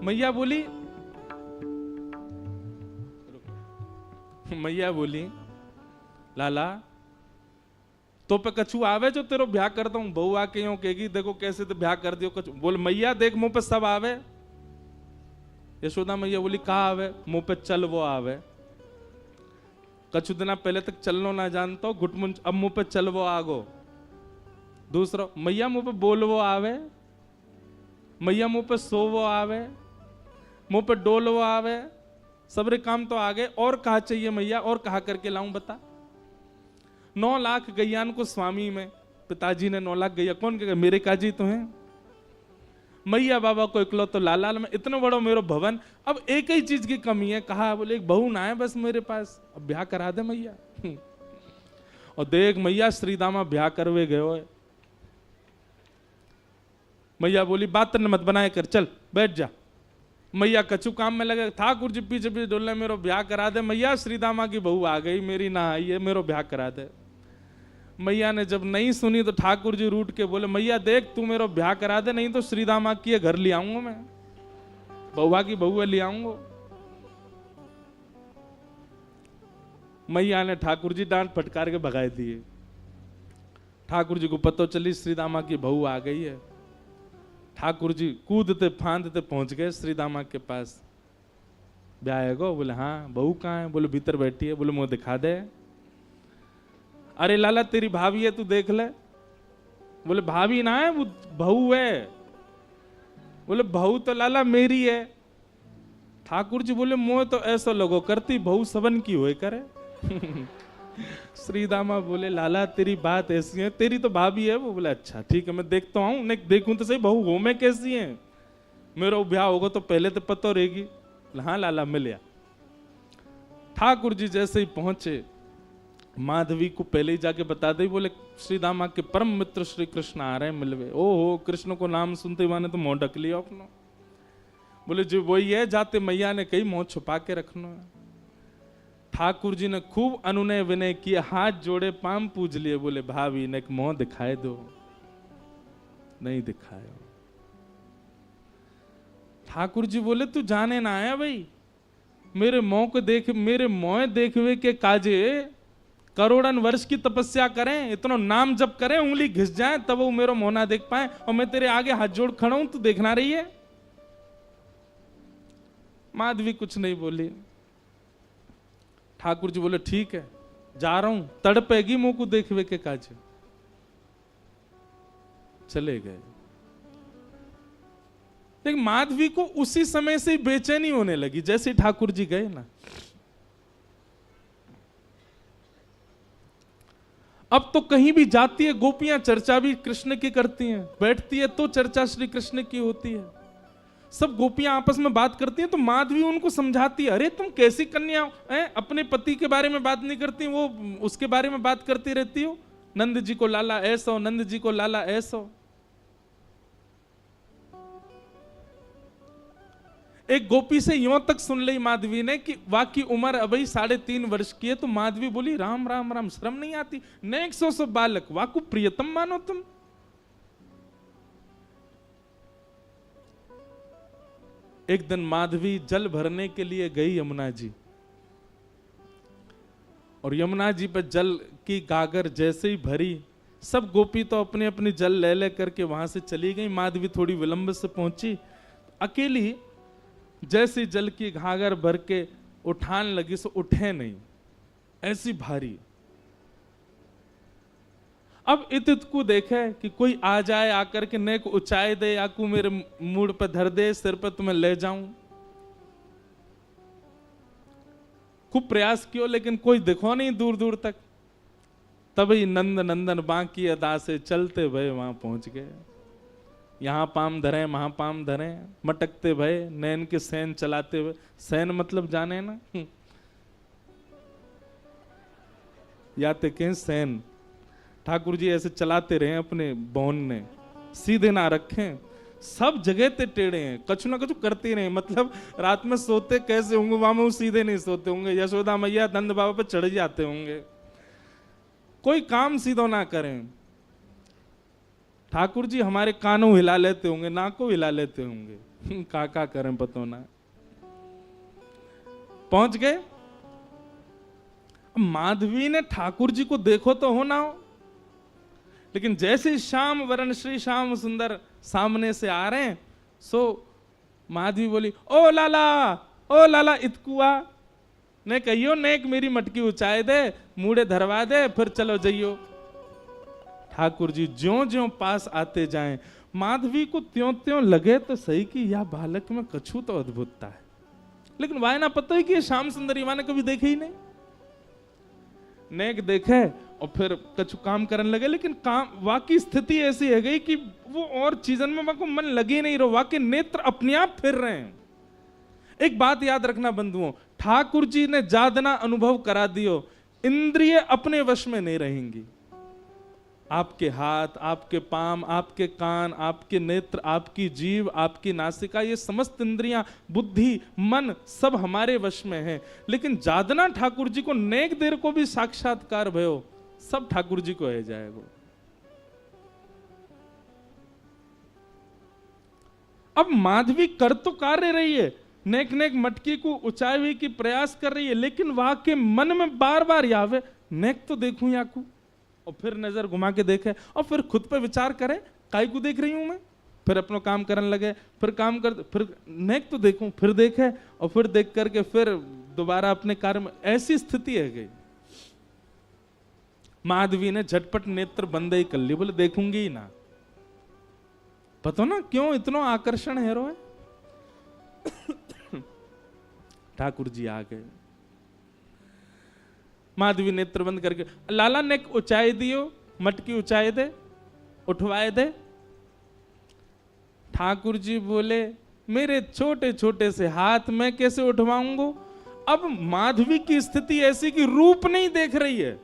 मैया बोली लाला तो पे कछु आवे जो तेरो ब्याह करता हूं। बहू आके यूं कहेगी देखो कैसे तो ब्याह कर दियो कछु। बोल मैया देख मुंह पे सब आवे। यशोदा मैया बोली कहा आवे? मुंह पे चल वो आवे। कछु दिना पहले तक चलनो ना जानता हूं घुटमुन, अब मुंह पे चल वो आगो। दूसरा मैया मुंह पे बोलवो आवे, मैया मुंह पे सोवो आवे, मुंह पे डोलवो आवे, सबरे काम तो आ गए, और कहा चाहिए मैया, और कहा करके लाऊं बता। 9 लाख गैयान को स्वामी में पिताजी ने 9 लाख गैया कौन कहेगा, मेरे काजी तो हैं। मैया बाबा को इकलो तो लाल लाल में, इतना बड़ा मेरा भवन, अब एक ही चीज की कमी है, कहा बोले एक बहू ना है बस मेरे पास, अब ब्याह करा दे मैया। और देख मैया श्रीदामा ब्याह करवे गयो है। मैया बोली बात न मत बनाए कर, चल बैठ जा। मैया कछु काम में लगे, ठाकुर जी पीछे पीछे डोलने, मेरो ब्याह करा दे मैया, श्रीदामा की बहू आ गई मेरी ना आई है, मेरो ब्याह करा दे। मैया ने जब नहीं सुनी तो ठाकुर जी रूठ के बोले, मैया देख तू मेरो ब्याह करा दे, नहीं तो श्रीदामा की घर ले आऊंगा मैं, बउआ की बहू ले आऊंगा। मैया ने ठाकुर जी डांट फटकार के भगाए दिए। ठाकुर जी को पता चली श्रीदामा की बहू आ गई है। ठाकुर जी कूदते फांदते पहुंच गए श्रीदामा के पास। ब्याह है गो? बोले हाँ। बहू कहाँ है? बोले भीतर बैठी है। बोले मुंह दिखा दे। अरे लाला तेरी भाभी है, तू देख ले। बोले भाभी ना है, वो बहू है। बोले बहू तो लाला मेरी है। ठाकुर जी बोले मोह तो ऐसा लोगो करती, बहू सबन की होए करे। श्रीदामा बोले लाला तेरी बात ऐसी है, तेरी तो भाभी है। वो बोले अच्छा ठीक है, मैं देखता हूँ, नहीं देखूं तो सही बहू हो मैं कैसी है, मेरा ब्याह होगा तो पहले तो पता रहेगी। हाँ लाला मिल गया। ठाकुर जी जैसे ही पहुंचे, माधवी को पहले ही जाके बता दे, बोले श्रीदामा के परम मित्र श्री कृष्ण आ रहे हैं मिलवे। ओहो, कृष्ण को नाम सुनते माने तो मुंह ढक लिया अपना। बोले जो वही है, जाते मैया ने कही मुंह छुपा के रखना है। ठाकुर जी ने खूब अनुनय विनय किया, हाथ जोड़े पाम पूज लिए। बोले भाभी ने एक मुंह दिखाए दो। नहीं दिखाया। ठाकुर जी बोले तू जाने ना आया भाई, मेरे मुंह को देख, मेरे मुंह देखवे के काजे करोड़न वर्ष की तपस्या करें, इतना नाम जप करें, उंगली घिस जाए तब वो मेरा मुंह ना देख पाए, और मैं तेरे आगे हाथ जोड़ खड़ा हूं, तू देखना रही है। माधवी कुछ नहीं बोली। ठाकुर जी बोले ठीक है, जा रहा हूं, तड़पेगी मुंह को देखवे के काजे। चले गए। लेकिन माधवी को उसी समय से बेचैनी होने लगी जैसे ठाकुर जी गए ना। अब तो कहीं भी जाती है गोपियां चर्चा भी कृष्ण की करती हैं, बैठती है तो चर्चा श्री कृष्ण की होती है, सब गोपियां आपस में बात करती हैं। तो माधवी उनको समझाती है, अरे तुम कैसी कन्या हो, अपने पति के बारे में बात नहीं करती, वो उसके बारे में बात करती रहती हो। नंद जी को लाला ऐसा हो, नंद जी को लाला ऐसा हो। एक गोपी से यूं तक सुन ली माधवी ने कि वाकई उम्र अभी 3.5 वर्ष की है। तो माधवी बोली राम राम राम, शर्म नहीं आती, ने 100 बालक वाकु प्रियतम मानो तुम। एक दिन माधवी जल भरने के लिए गई यमुना जी, और यमुना जी पर जल की गागर जैसे ही भरी, सब गोपी तो अपने अपनी जल ले ले करके वहां से चली गई। माधवी थोड़ी विलंब से पहुंची, अकेली जैसे जल की घागर भर के उठान लगी, सो उठे नहीं, ऐसी भारी। अब इत को देखे कि कोई आ जाए, आकर के नेक ऊंचाई दे, या को मेरे मूड पर धर दे, सिर पर तुम्हें ले जाऊं। खूब प्रयास किया लेकिन कोई दिखो नहीं दूर दूर तक। तभी नंद नंदन बांकी अदा से चलते भय वहां पहुंच गए। यहाँ पाम धरे, वहां पाम धरे, मटकते भय नैन के सैन चलाते हुए। सैन मतलब जाने ना, याते के सैन। ठाकुर जी ऐसे चलाते रहे अपने बौन ने, सीधे ना रखें, सब जगह ते टेढ़े हैं, कछु ना कछु करते रहे। मतलब रात में सोते कैसे होंगे, वहां में वो सीधे नहीं सोते होंगे, यशोदा मैया नंद बाबा पे चढ़ जाते होंगे, कोई काम सीधो ना करें। ठाकुर जी हमारे कानों हिला लेते होंगे, नाकों हिला लेते होंगे, का करें पतो ना। पहुंच गए। माधवी ने ठाकुर जी को देखो तो हो ना हो, लेकिन जैसे श्याम वरण श्री श्याम सुंदर सामने से आ रहे हैं, सो माधवी बोली ओ लाला इतकुआ ने कहियो नेक मेरी मटकी उचाए दे, मूड़े धरवा दे, फिर चलो जइयो। ठाकुर जी ज्यों ज्यों पास आते जाएं, माधवी को त्यों त्यों लगे तो सही कि यह बालक में कछु तो अद्भुतता है। लेकिन वाय ना पता है कि ये श्याम सुंदर वाने कभी देखे ही नहीं। नेक देखे और फिर कछु काम करने लगे, लेकिन काम वाकई स्थिति ऐसी है गई कि वो और चीजन में को मन लगे नहीं रहो, वाकई नेत्र अपने आप फिर रहे हैं। एक बात याद रखना बंधुओं, ठाकुर जी ने जादना अनुभव करा दियो, इंद्रिय अपने वश में नहीं रहेंगी। आपके हाथ, आपके पाम, आपके कान, आपके नेत्र, आपकी जीभ, आपकी नासिका, ये समस्त इंद्रियां, बुद्धि, मन सब हमारे वश में है। लेकिन जादना ठाकुर जी को नेक देर को भी साक्षात्कार भयो, सब ठाकुर जी को है जाएगा। अब माधवी कर तो कार्य रही है, नेक नेक मटकी को ऊंचाई की प्रयास कर रही है, लेकिन वहां के मन में बार बार यावे नेक तो देखूं याकू, और फिर नजर घुमा के देखे और फिर खुद पे विचार करे काई को देख रही हूं मैं, फिर अपना काम करने लगे, फिर काम कर, फिर नेक तो देखूं, फिर देखे और फिर देख करके फिर दोबारा अपने कार्य में, ऐसी स्थिति है गई। माधवी ने झटपट नेत्र बंद ही कर लिए, बोले देखूंगी ही ना। पता ना क्यों इतना आकर्षण है रो है। ठाकुर जी आ गए, माधवी नेत्र बंद करके, लाला नेक ऊंचाई दियो, मटकी ऊंचाई दे, उठवाए दे। ठाकुर जी बोले मेरे छोटे छोटे से हाथ मैं कैसे उठवाऊंगा। अब माधवी की स्थिति ऐसी कि रूप नहीं देख रही है,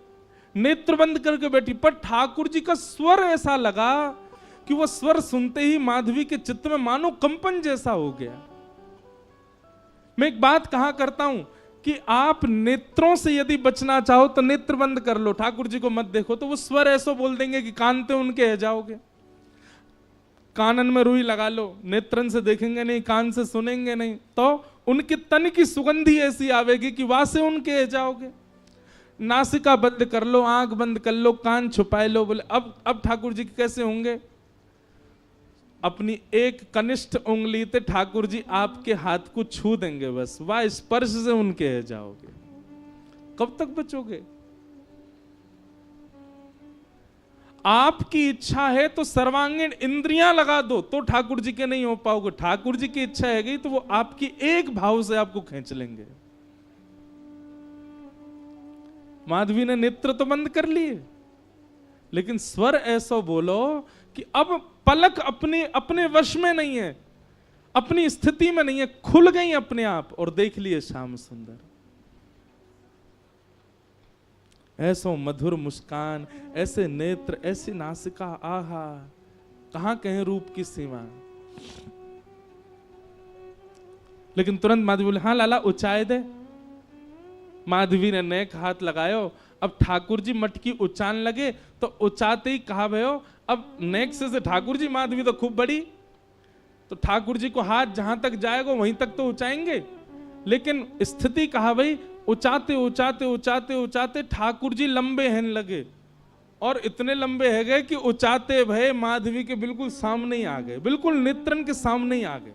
नेत्र बंद करके बैठी, पर ठाकुर जी का स्वर ऐसा लगा कि वो स्वर सुनते ही माधवी के चित्त में मानो कंपन जैसा हो गया। मैं एक बात कहा करता हूं कि आप नेत्रों से यदि बचना चाहो तो नेत्र बंद कर लो, ठाकुर जी को मत देखो, तो वो स्वर ऐसा बोल देंगे कि कान पे उनके है जाओगे। कानन में रुई लगा लो, नेत्रन से देखेंगे नहीं, कान से सुनेंगे नहीं, तो उनके तन की सुगंधी ऐसी आवेगी कि वहां से उनके है जाओगे। नासिका बंद कर लो, आंख बंद कर लो, कान छुपाए लो, बोले अब ठाकुर जी कैसे होंगे। अपनी एक कनिष्ठ उंगली से ठाकुर जी आपके हाथ को छू देंगे, बस वह स्पर्श से उनके है जाओगे। कब तक बचोगे। आपकी इच्छा है तो सर्वांगीण इंद्रियां लगा दो तो ठाकुर जी के नहीं हो पाओगे। ठाकुर जी की इच्छा है गई तो वो आपकी एक भाव से आपको खींच लेंगे। माधवी ने नेत्र तो बंद कर लिए, लेकिन स्वर ऐसा बोलो कि अब पलक अपने वश में नहीं है, अपनी स्थिति में नहीं है, खुल गई अपने आप और देख लिए श्याम सुंदर। ऐसो मधुर मुस्कान, ऐसे नेत्र, ऐसी नासिका, आहा कहां कहें रूप की सीमा। लेकिन तुरंत माधवी बोले हाँ लाला ऊंचाई दे। माधवी ने नेक हाथ लगायो। अब ठाकुर जी मटकी उचान लगे तो उचाते ही कहा भयो, अब नेक से ठाकुर जी, माधवी तो खूब बड़ी, तो ठाकुर जी को हाथ जहां तक जाएगा वहीं तक तो उचाएंगे। लेकिन स्थिति कहा भाई उचाते उचाते उचाते उचाते ठाकुर जी लंबे हैं लगे, और इतने लंबे है गए कि उचाते भय माधवी के बिल्कुल सामने ही आ गए, बिल्कुल नेत्रन के सामने ही आ गए।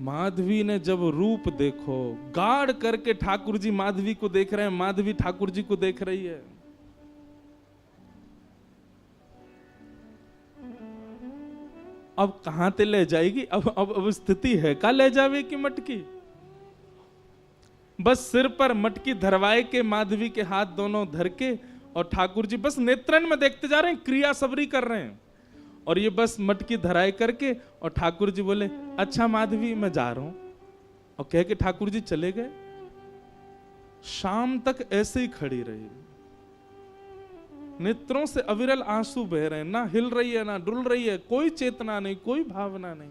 माधवी ने जब रूप देखो, गाढ़ करके ठाकुर जी माधवी को देख रहे हैं, माधवी ठाकुर जी को देख रही है। अब कहां ते ले जाएगी। अब स्थिति है का ले जावे की मटकी। बस सिर पर मटकी धरवाए के माधवी के हाथ दोनों धर के, और ठाकुर जी बस नेत्रन में देखते जा रहे हैं, क्रिया सबरी कर रहे हैं, और ये बस मटकी धराए करके, और ठाकुर जी बोले अच्छा माधवी मैं जा रहा हूं, और कह के ठाकुर जी चले गए। शाम तक ऐसे ही खड़ी रही, नेत्रों से अविरल आंसू बह रहे हैं, ना हिल रही है ना डुल रही है, कोई चेतना नहीं, कोई भावना नहीं।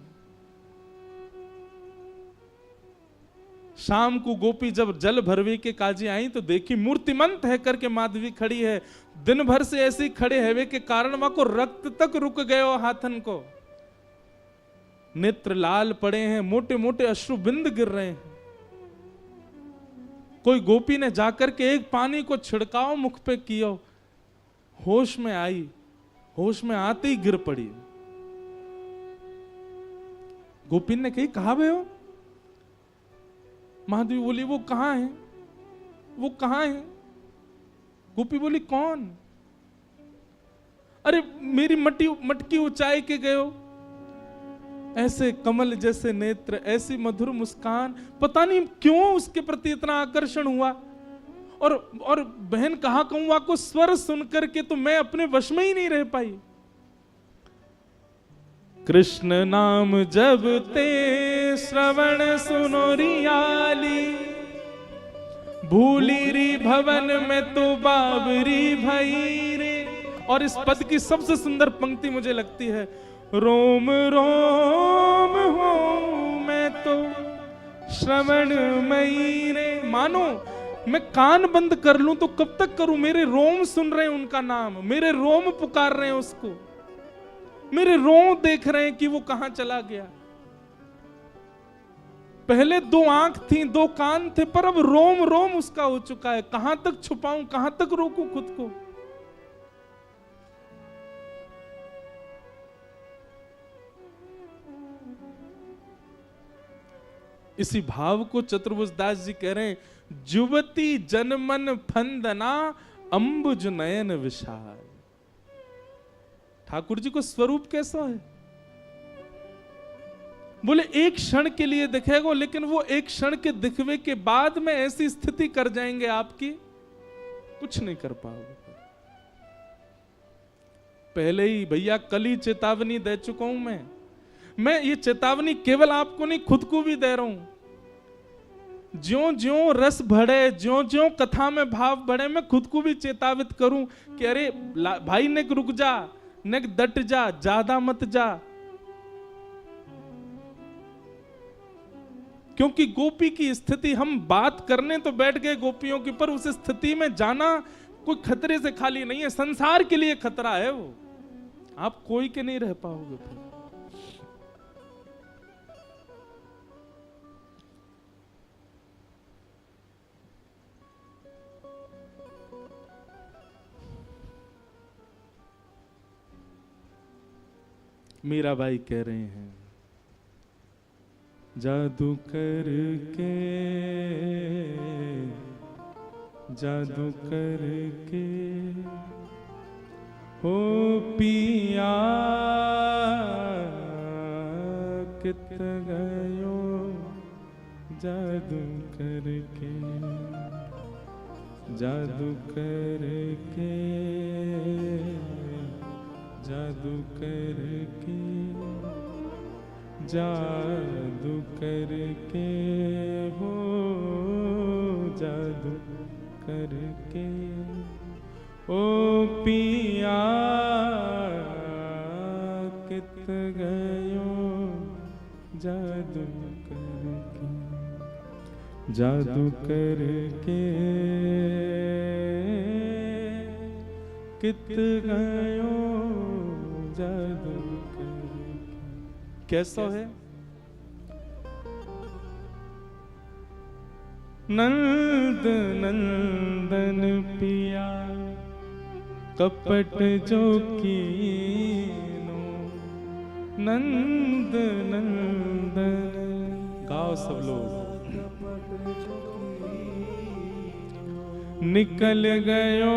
शाम को गोपी जब जल भरवी के काजी आई तो देखी मूर्तिमंत है करके माधवी खड़ी है। दिन भर से ऐसे ही खड़े है के कारण वहां को रक्त तक रुक गए हाथन को, नेत्र लाल पड़े हैं, मोटे मोटे अश्रु बिंद गिर रहे हैं। कोई गोपी ने जाकर के एक पानी को छिड़काव मुख पे किया, होश में आई, होश में आते ही गिर पड़ी। गोपी ने कही कहा बे हो। माधवी बोली वो कहां है, वो कहां है। गोपी बोली कौन। अरे मेरी मटकी ऊंचाई के गए हो, ऐसे कमल जैसे नेत्र, ऐसी मधुर मुस्कान, पता नहीं क्यों उसके प्रति इतना आकर्षण हुआ। और बहन कहा कहूँ को स्वर सुनकर के तो मैं अपने वश में ही नहीं रह पाई। कृष्ण नाम जब ते श्रवण सुनो रियाली, भूली री भवन में तो बाबरी भई रे। और इस पद की सबसे सुंदर पंक्ति मुझे लगती है, रोम रोम हो मैं तो श्रवण मई रे। मानो मैं कान बंद कर लूं तो कब तक करूं, मेरे रोम सुन रहे हैं उनका नाम, मेरे रोम पुकार रहे हैं उसको, मेरे रोम देख रहे हैं कि वो कहां चला गया। पहले 2 आंख थी, 2 कान थे, पर अब रोम रोम उसका हो चुका है। कहां तक छुपाऊं, कहां तक रोकूं खुद को। इसी भाव को चतुर्भुज दास जी कह रहे हैं, जुवती जनमन फंदना अंबुज नयन विशाल। ठाकुर जी को स्वरूप कैसा है? बोले एक क्षण के लिए दिखेगा, लेकिन वो एक क्षण के दिखवे के बाद में ऐसी स्थिति कर जाएंगे आपकी, कुछ नहीं कर पाओगे। पहले ही भैया कल ही चेतावनी दे चुका हूं मैं ये चेतावनी केवल आपको नहीं, खुद को भी दे रहा हूं। ज्यों ज्यों रस बढ़े, ज्यों ज्यों कथा में भाव बढ़े, मैं खुद को भी चेतावित करूं कि अरे भाई नेक रुक जा, नेक डट जा, ज्यादा मत जा। क्योंकि गोपी की स्थिति, हम बात करने तो बैठ गए गोपियों की, पर उस स्थिति में जाना कोई खतरे से खाली नहीं है। संसार के लिए खतरा है वो, आप कोई के नहीं रह पाओगे फिर। मीराबाई कह रहे हैं, जादू करके, जादू करके हो पिया कित गयो, जादू करके, जादू करके, जादू करके, जादू करके हो, जादू करके ओ पिया कित गयो, जादू करके, जादू करके कित गयो, जादू करके। कैसा है? नंद नंदन पिया कपट जो कीनो, नंद नंदन। गाओ सब लोग। निकल गयो,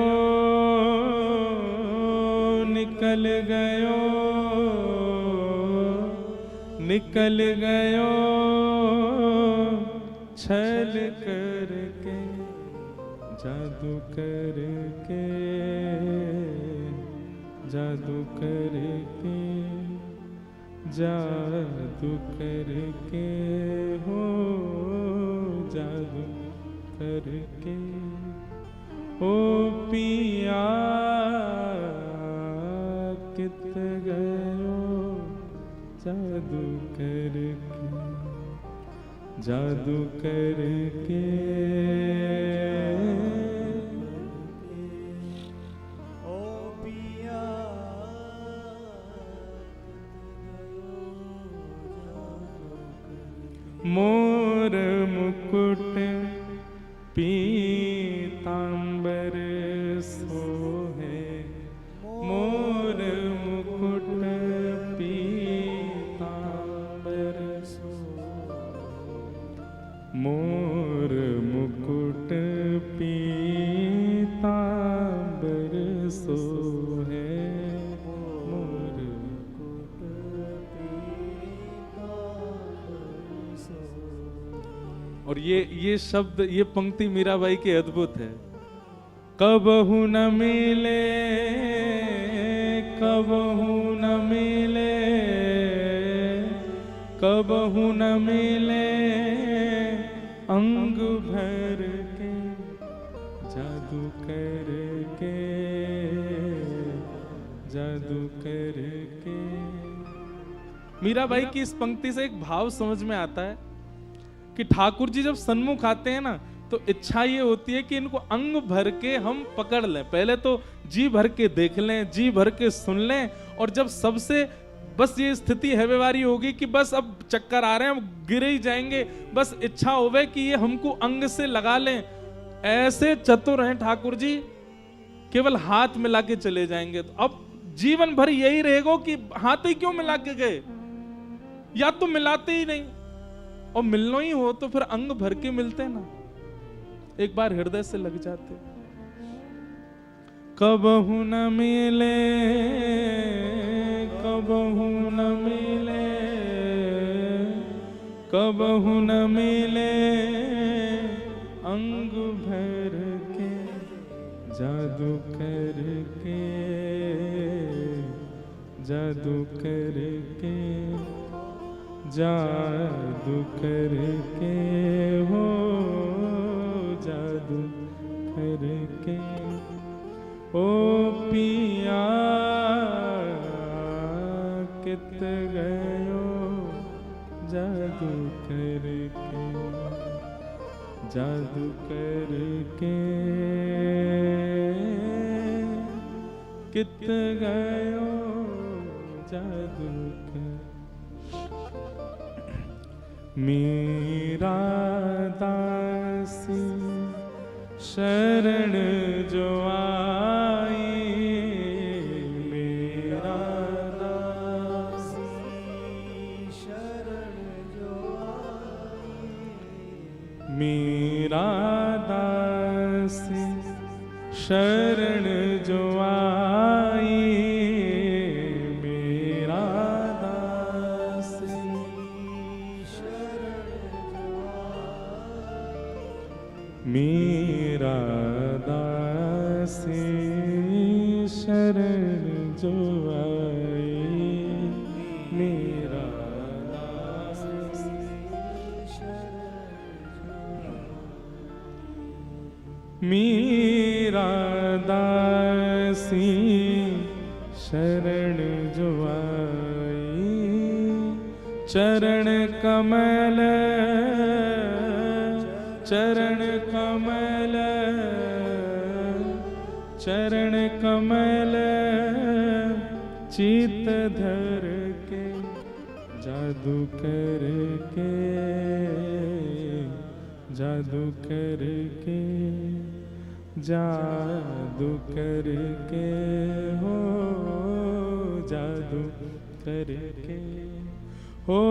निकल गयो, निकल गयो छल करके, जादू करके, जादू करके, जादू करके हो, जादू करके ओ पिया कित गयो, जादू करके, जादू करके ओ पिया मोर मुकुट पीतांबर सोहे, मोर मुकुट पीतांबर सोहे, मोर और ये शब्द, ये पंक्ति मीराबाई की अद्भुत है। कबहू न मिले, कबहू न मिले, कबहू न मिले अंग भर के जादू करके, जादू करके। मीराबाई की इस पंक्ति से एक भाव समझ में आता है कि ठाकुर जी जब सन्मुख आते हैं ना, तो इच्छा ये होती है कि इनको अंग भर के हम पकड़ लें। पहले तो जी भर के देख लें, जी भर के सुन लें, और जब सबसे बस ये स्थिति है व्यवहारी होगी कि बस अब चक्कर आ रहे हैं, हम गिर ही जाएंगे, बस इच्छा होवे कि ये हमको अंग से लगा लें। ऐसे चतुर हैं ठाकुर जी, केवल हाथ मिला के चले जाएंगे। तो अब जीवन भर यही रहेगा कि हाथ ही क्यों मिला के गए, या तो मिलाते ही नहीं, और मिलना ही हो तो फिर अंग भर के मिलते ना, एक बार हृदय से लग जाते। कबहू न मिले, कबहू न मिले, कबहू न मिले अंग भर के जादू करके, जादू करके, जादू करके हो, जादू करके। ओ पिया कित गयो जादू करके, जादू करके कित गयो जादू कर। मेरा दासी शरण जो आई, मेरा दासी शरण जो आई, मेरा दासी शरण जो आई, मेरा दासी मेरा दासी शरण जो आई, मेरा दासी मेरा दासी शरण जो आई। चरण कमल, चरण कमल, चरण कमल चित धर के जादू करके, जादू करके, जादू करके हो, जादू करके हो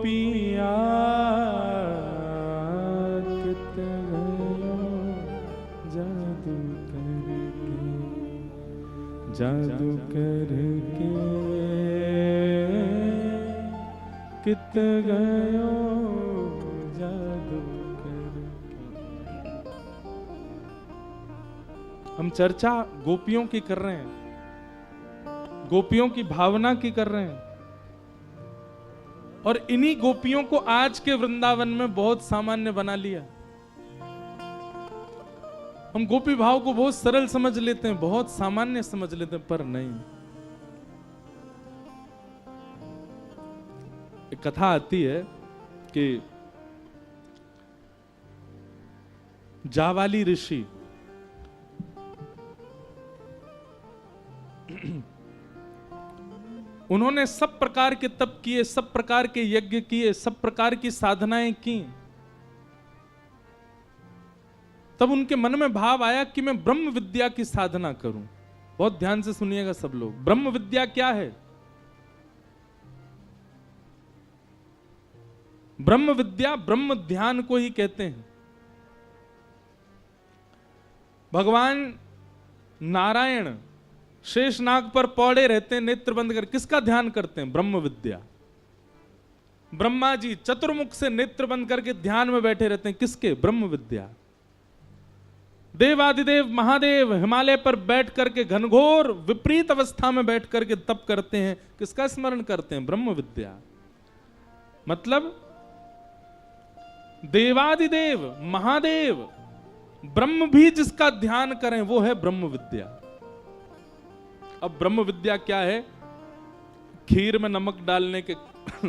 पिया कित गयो जादू करके, जादू करके कित गयो जादू करके। हम चर्चा गोपियों की कर रहे हैं, गोपियों की भावना की कर रहे हैं, और इन्हीं गोपियों को आज के वृंदावन में बहुत सामान्य बना लिया। हम गोपी भाव को बहुत सरल समझ लेते हैं, बहुत सामान्य समझ लेते हैं, पर नहीं। एक कथा आती है कि जावाली ऋषि उन्होंने सब प्रकार के तप किए, सब प्रकार के यज्ञ किए, सब प्रकार की साधनाएं की। तब उनके मन में भाव आया कि मैं ब्रह्म विद्या की साधना करूं। बहुत ध्यान से सुनिएगा सब लोग, ब्रह्म विद्या क्या है? ब्रह्म विद्या ब्रह्म ध्यान को ही कहते हैं। भगवान नारायण शेषनाग पर पौड़े रहते हैं, नेत्र बंद कर किसका ध्यान करते हैं? ब्रह्म विद्या। ब्रह्मा जी चतुर्मुख से नेत्र बंद करके ध्यान में बैठे रहते हैं, किसके? ब्रह्म विद्या। देवादिदेव महादेव हिमालय पर बैठ करके घनघोर विपरीत अवस्था में बैठ करके तप करते हैं, किसका स्मरण करते हैं? ब्रह्म विद्या। मतलब देवादिदेव महादेव ब्रह्म भी जिसका ध्यान करें वो है ब्रह्म विद्या। अब ब्रह्म विद्या क्या है? खीर में नमक डालने के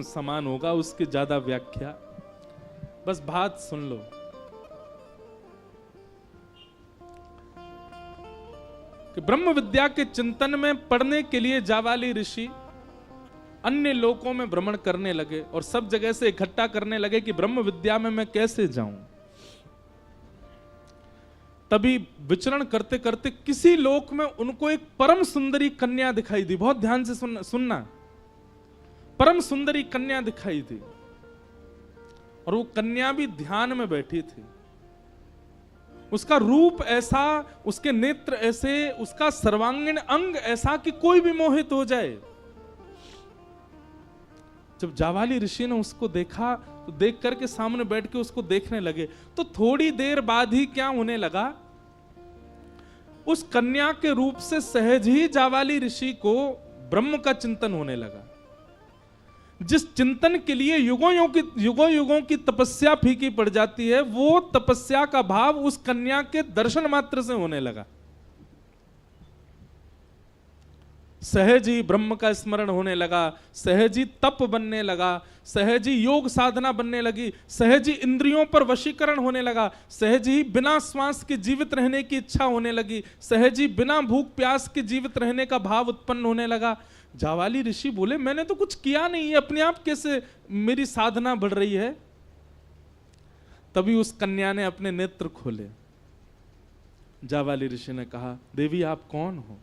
समान होगा, उसकी ज्यादा व्याख्या, बस बात सुन लो। कि ब्रह्म विद्या के चिंतन में पढ़ने के लिए जावाली ऋषि अन्य लोकों में भ्रमण करने लगे और सब जगह से इकट्ठा करने लगे कि ब्रह्म विद्या में मैं कैसे जाऊं। तभी विचरण करते करते किसी लोक में उनको एक परम सुंदरी कन्या दिखाई दी। बहुत ध्यान से सुनना। परम सुंदरी कन्या दिखाई दी और वो कन्या भी ध्यान में बैठी थी। उसका रूप ऐसा, उसके नेत्र ऐसे, उसका सर्वांगीण अंग ऐसा कि कोई भी मोहित हो जाए। जब जावाली ऋषि ने उसको देखा तो देख करके सामने बैठ के उसको देखने लगे, तो थोड़ी देर बाद ही क्या होने लगा, उस कन्या के रूप से सहज ही जावाली ऋषि को ब्रह्म का चिंतन होने लगा। जिस चिंतन के लिए युगों युगों की तपस्या फीकी पड़ जाती है, वो तपस्या का भाव उस कन्या के दर्शन मात्र से होने लगा। सहज ही ब्रह्म का स्मरण होने लगा, सहज ही तप बनने लगा, सहज ही योग साधना बनने लगी, सहज ही इंद्रियों पर वशीकरण होने लगा, सहज ही बिना श्वास के जीवित रहने की इच्छा होने लगी, सहज ही बिना भूख प्यास के जीवित रहने का भाव उत्पन्न होने लगा। जावाली ऋषि बोले, मैंने तो कुछ किया नहीं है, अपने आप कैसे मेरी साधना बढ़ रही है? तभी उस कन्या ने अपने नेत्र खोले। जावाली ऋषि ने कहा, देवी आप कौन हो?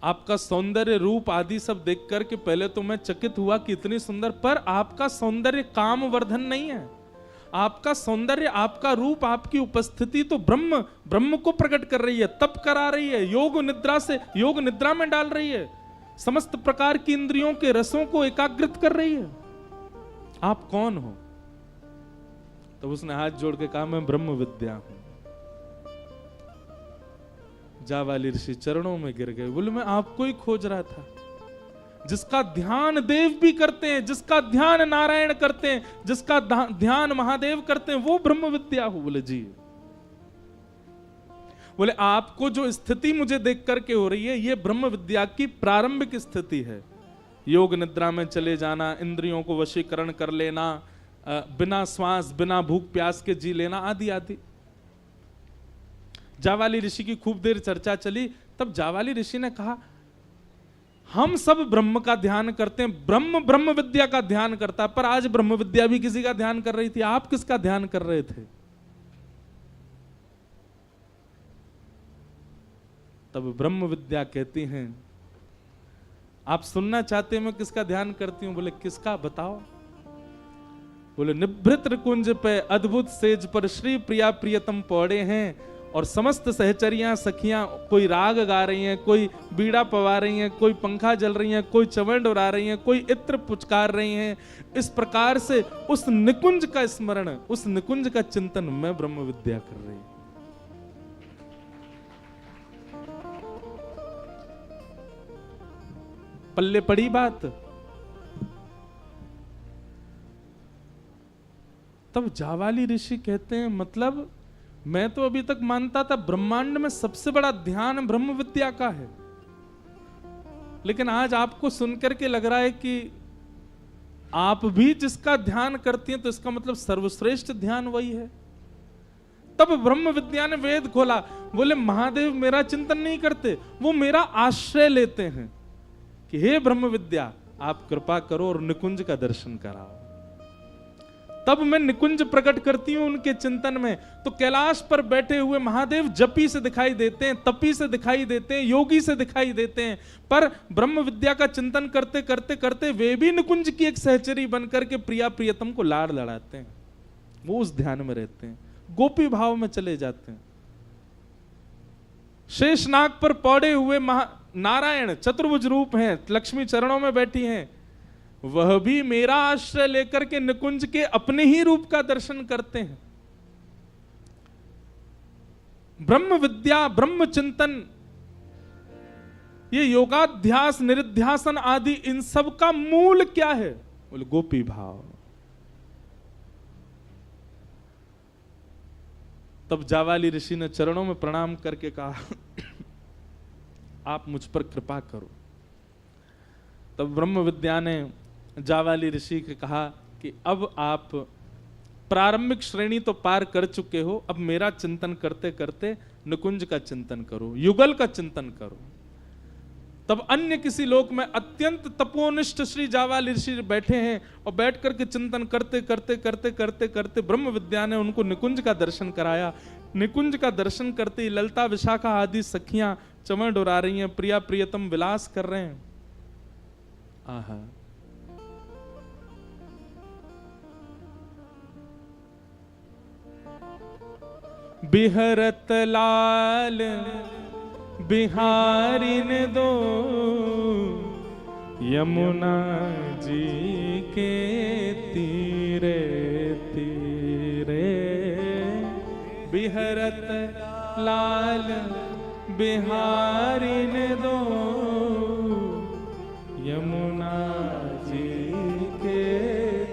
आपका सौंदर्य रूप आदि सब देख करके पहले तो मैं चकित हुआ कि इतनी सुंदर, पर आपका सौंदर्य कामवर्धन नहीं है। आपका सौंदर्य, आपका रूप, आपकी उपस्थिति तो ब्रह्म को प्रकट कर रही है, तप करा रही है, योग निद्रा में डाल रही है, समस्त प्रकार की इंद्रियों के रसों को एकाग्रित कर रही है। आप कौन हो? तब उसने हाथ जोड़ के कहा, मैं ब्रह्म विद्या हूं। जावाली ऋषि चरणों में गिर गए, बोले मैं आपको ही खोज रहा था। जिसका ध्यान देव भी करते हैं, जिसका ध्यान नारायण करते हैं, जिसका ध्यान महादेव करते हैं, वो ब्रह्म विद्या हो। बोले जी। बोले आपको जो स्थिति मुझे देख करके हो रही है, ये ब्रह्म विद्या की प्रारंभिक स्थिति है। योग निद्रा में चले जाना, इंद्रियों को वशीकरण कर लेना, बिना श्वास बिना भूख प्यास के जी लेना, आदि आदि। जावाली ऋषि की खूब देर चर्चा चली। तब जावाली ऋषि ने कहा, हम सब ब्रह्म का ध्यान करते हैं, ब्रह्म विद्या का ध्यान करता है, पर आज ब्रह्म विद्या भी किसी का ध्यान कर रही थी, आप किसका ध्यान कर रहे थे? तब ब्रह्म विद्या कहती हैं, आप सुनना चाहते हैं मैं किसका ध्यान करती हूं? बोले किसका, बताओ। बोले निभृत कुंज पे अद्भुत सेज पर श्री प्रिया प्रियतम पौड़े हैं और समस्त सहचरियां सखियां कोई राग गा रही हैं, कोई बीड़ा पवा रही हैं, कोई पंखा जल रही हैं, कोई चवंड उड़ा रही हैं, कोई इत्र पुचकार रही हैं। इस प्रकार से उस निकुंज का स्मरण, उस निकुंज का चिंतन मैं ब्रह्म विद्या कर रही हूं। पल्ले पड़ी बात। तब जावाली ऋषि कहते हैं, मतलब मैं तो अभी तक मानता था ब्रह्मांड में सबसे बड़ा ध्यान ब्रह्म विद्या का है, लेकिन आज आपको सुनकर के लग रहा है कि आप भी जिसका ध्यान करती हैं तो इसका मतलब सर्वश्रेष्ठ ध्यान वही है। तब ब्रह्म विद्या ने वेद खोला। बोले महादेव मेरा चिंतन नहीं करते, वो मेरा आश्रय लेते हैं कि हे ब्रह्म विद्या आप कृपा करो और निकुंज का दर्शन कराओ। तब मैं निकुंज प्रकट करती हूं उनके चिंतन में। तो कैलाश पर बैठे हुए महादेव जपी से दिखाई देते हैं, तपी से दिखाई देते हैं, योगी से दिखाई देते हैं, पर ब्रह्म विद्या का चिंतन करते करते करते वे भी निकुंज की एक सहचरी बनकर के प्रिया प्रियतम को लाड़ लड़ाते हैं। वो उस ध्यान में रहते हैं, गोपी भाव में चले जाते हैं। शेषनाग पर पौड़े हुए नारायण चतुर्भुज रूप हैं, लक्ष्मी चरणों में बैठी हैं, वह भी मेरा आश्रय लेकर के निकुंज के अपने ही रूप का दर्शन करते हैं। ब्रह्म विद्या, ब्रह्म चिंतन, ये योगाध्यास, निरिध्यासन आदि, इन सब का मूल क्या है? बोले गोपी भाव। तब जावाली ऋषि ने चरणों में प्रणाम करके कहा आप मुझ पर कृपा करो। तब ब्रह्म विद्या ने जावाली ऋषि के कहा कि अब आप प्रारंभिक श्रेणी तो पार कर चुके हो, अब मेरा चिंतन करते करते निकुंज का चिंतन करो, युगल का चिंतन करो। तब अन्य किसी लोक में अत्यंत तपोनिष्ठ श्री जावाली ऋषि बैठे हैं और बैठ करके चिंतन करते करते करते करते करते ब्रह्म विद्या ने उनको निकुंज का दर्शन कराया। निकुंज का दर्शन करते ही ललता विशाखा आदि सखियां चमन डोरा रही हैं, प्रिया प्रियतम विलास कर रहे हैं। आहा, बिहरत लाल बिहारिन दो यमुना जी के तीरे तीरे। बिहरत लाल बिहारिन दो यमुना जी के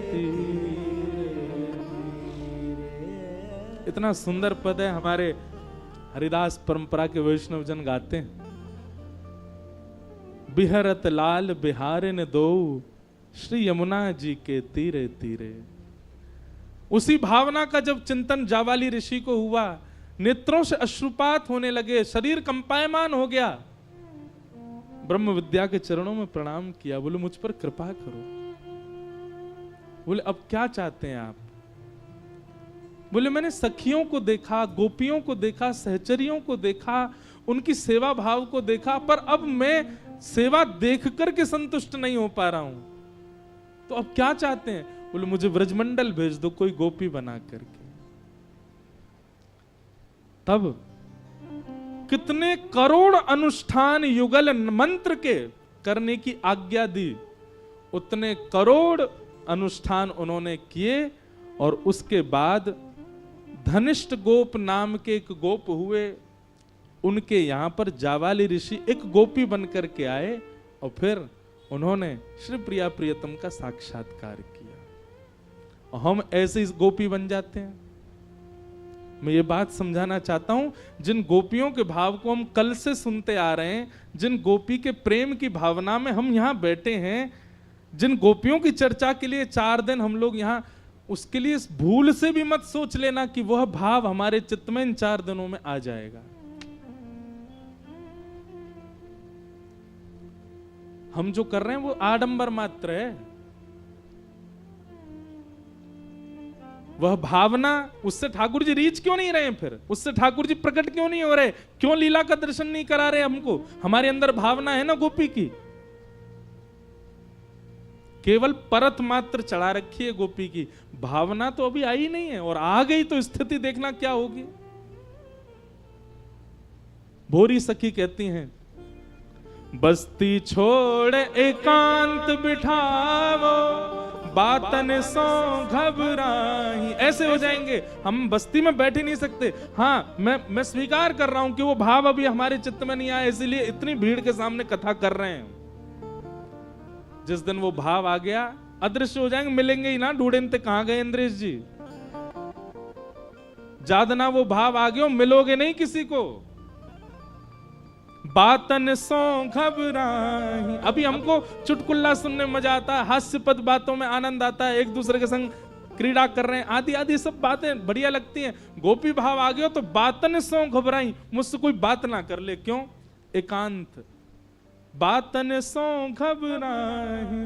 तीरे। इतना सुंदर पद है, हमारे हरिदास परंपरा के वैष्णव जन गाते हैं। बिहरत लाल बिहारिन दो श्री यमुना जी के तीरे तीरे। उसी भावना का जब चिंतन जावाली ऋषि को हुआ, नेत्रों से अश्रुपात होने लगे, शरीर कंपायमान हो गया। ब्रह्म विद्या के चरणों में प्रणाम किया, बोले मुझ पर कृपा करो। बोले अब क्या चाहते हैं आप? बोले मैंने सखियों को देखा, गोपियों को देखा, सहचरियों को देखा, उनकी सेवा भाव को देखा, पर अब मैं सेवा देख करके संतुष्ट नहीं हो पा रहा हूं। तो अब क्या चाहते हैं? बोले मुझे ब्रजमंडल भेज दो कोई गोपी बना करके। तब कितने करोड़ अनुष्ठान युगल मंत्र के करने की आज्ञा दी, उतने करोड़ अनुष्ठान उन्होंने किए। और उसके बाद धनिष्ठ गोप नाम के एक गोप हुए, उनके यहां पर जावाली ऋषि एक गोपी बनकर के आए और फिर उन्होंने श्री प्रिया प्रियतम का साक्षात्कार किया। और हम ऐसे इस गोपी बन जाते हैं। मैं ये बात समझाना चाहता हूं, जिन गोपियों के भाव को हम कल से सुनते आ रहे हैं, जिन गोपी के प्रेम की भावना में हम यहां बैठे हैं, जिन गोपियों की चर्चा के लिए 4 दिन हम लोग यहां, उसके लिए इस भूल से भी मत सोच लेना कि वह भाव हमारे चित्त में इन 4 दिनों में आ जाएगा। हम जो कर रहे हैं वो आडंबर मात्र है। वह भावना, उससे ठाकुर जी रीच क्यों नहीं रहे हैं? फिर उससे ठाकुर जी प्रकट क्यों नहीं हो रहे? क्यों लीला का दर्शन नहीं करा रहे हमको? हमारे अंदर भावना है ना गोपी की, केवल परत मात्र चढ़ा रखी है गोपी की, भावना तो अभी आई नहीं है। और आ गई तो स्थिति देखना क्या होगी। भोरी सखी कहती हैं, बस्ती छोड़ एकांत बिठावो, बातन सो घबराही। ऐसे हो जाएंगे, हम बस्ती में बैठ ही नहीं सकते। हाँ, मैं स्वीकार कर रहा हूं कि वो भाव अभी हमारे चित्त में नहीं आया, इसीलिए इतनी भीड़ के सामने कथा कर रहे हैं। जिस दिन वो भाव आ गया, अदृश्य हो जाएंगे, मिलेंगे ही ना। ढूंढते कहां गए इंद्रेश जी? जादना वो भाव आ गए, मिलोगे नहीं किसी को। बातन सो घबराही। अभी हमको चुटकुल्ला सुनने में मजा आता है, हास्यपद बातों में आनंद आता है, एक दूसरे के संग क्रीड़ा कर रहे हैं, आदि आदि सब बातें बढ़िया लगती हैं। गोपी भाव आ गया तो बातन सो घबराई, मुझसे कोई बात ना कर ले। क्यों? एकांत। बातन सो घबराही।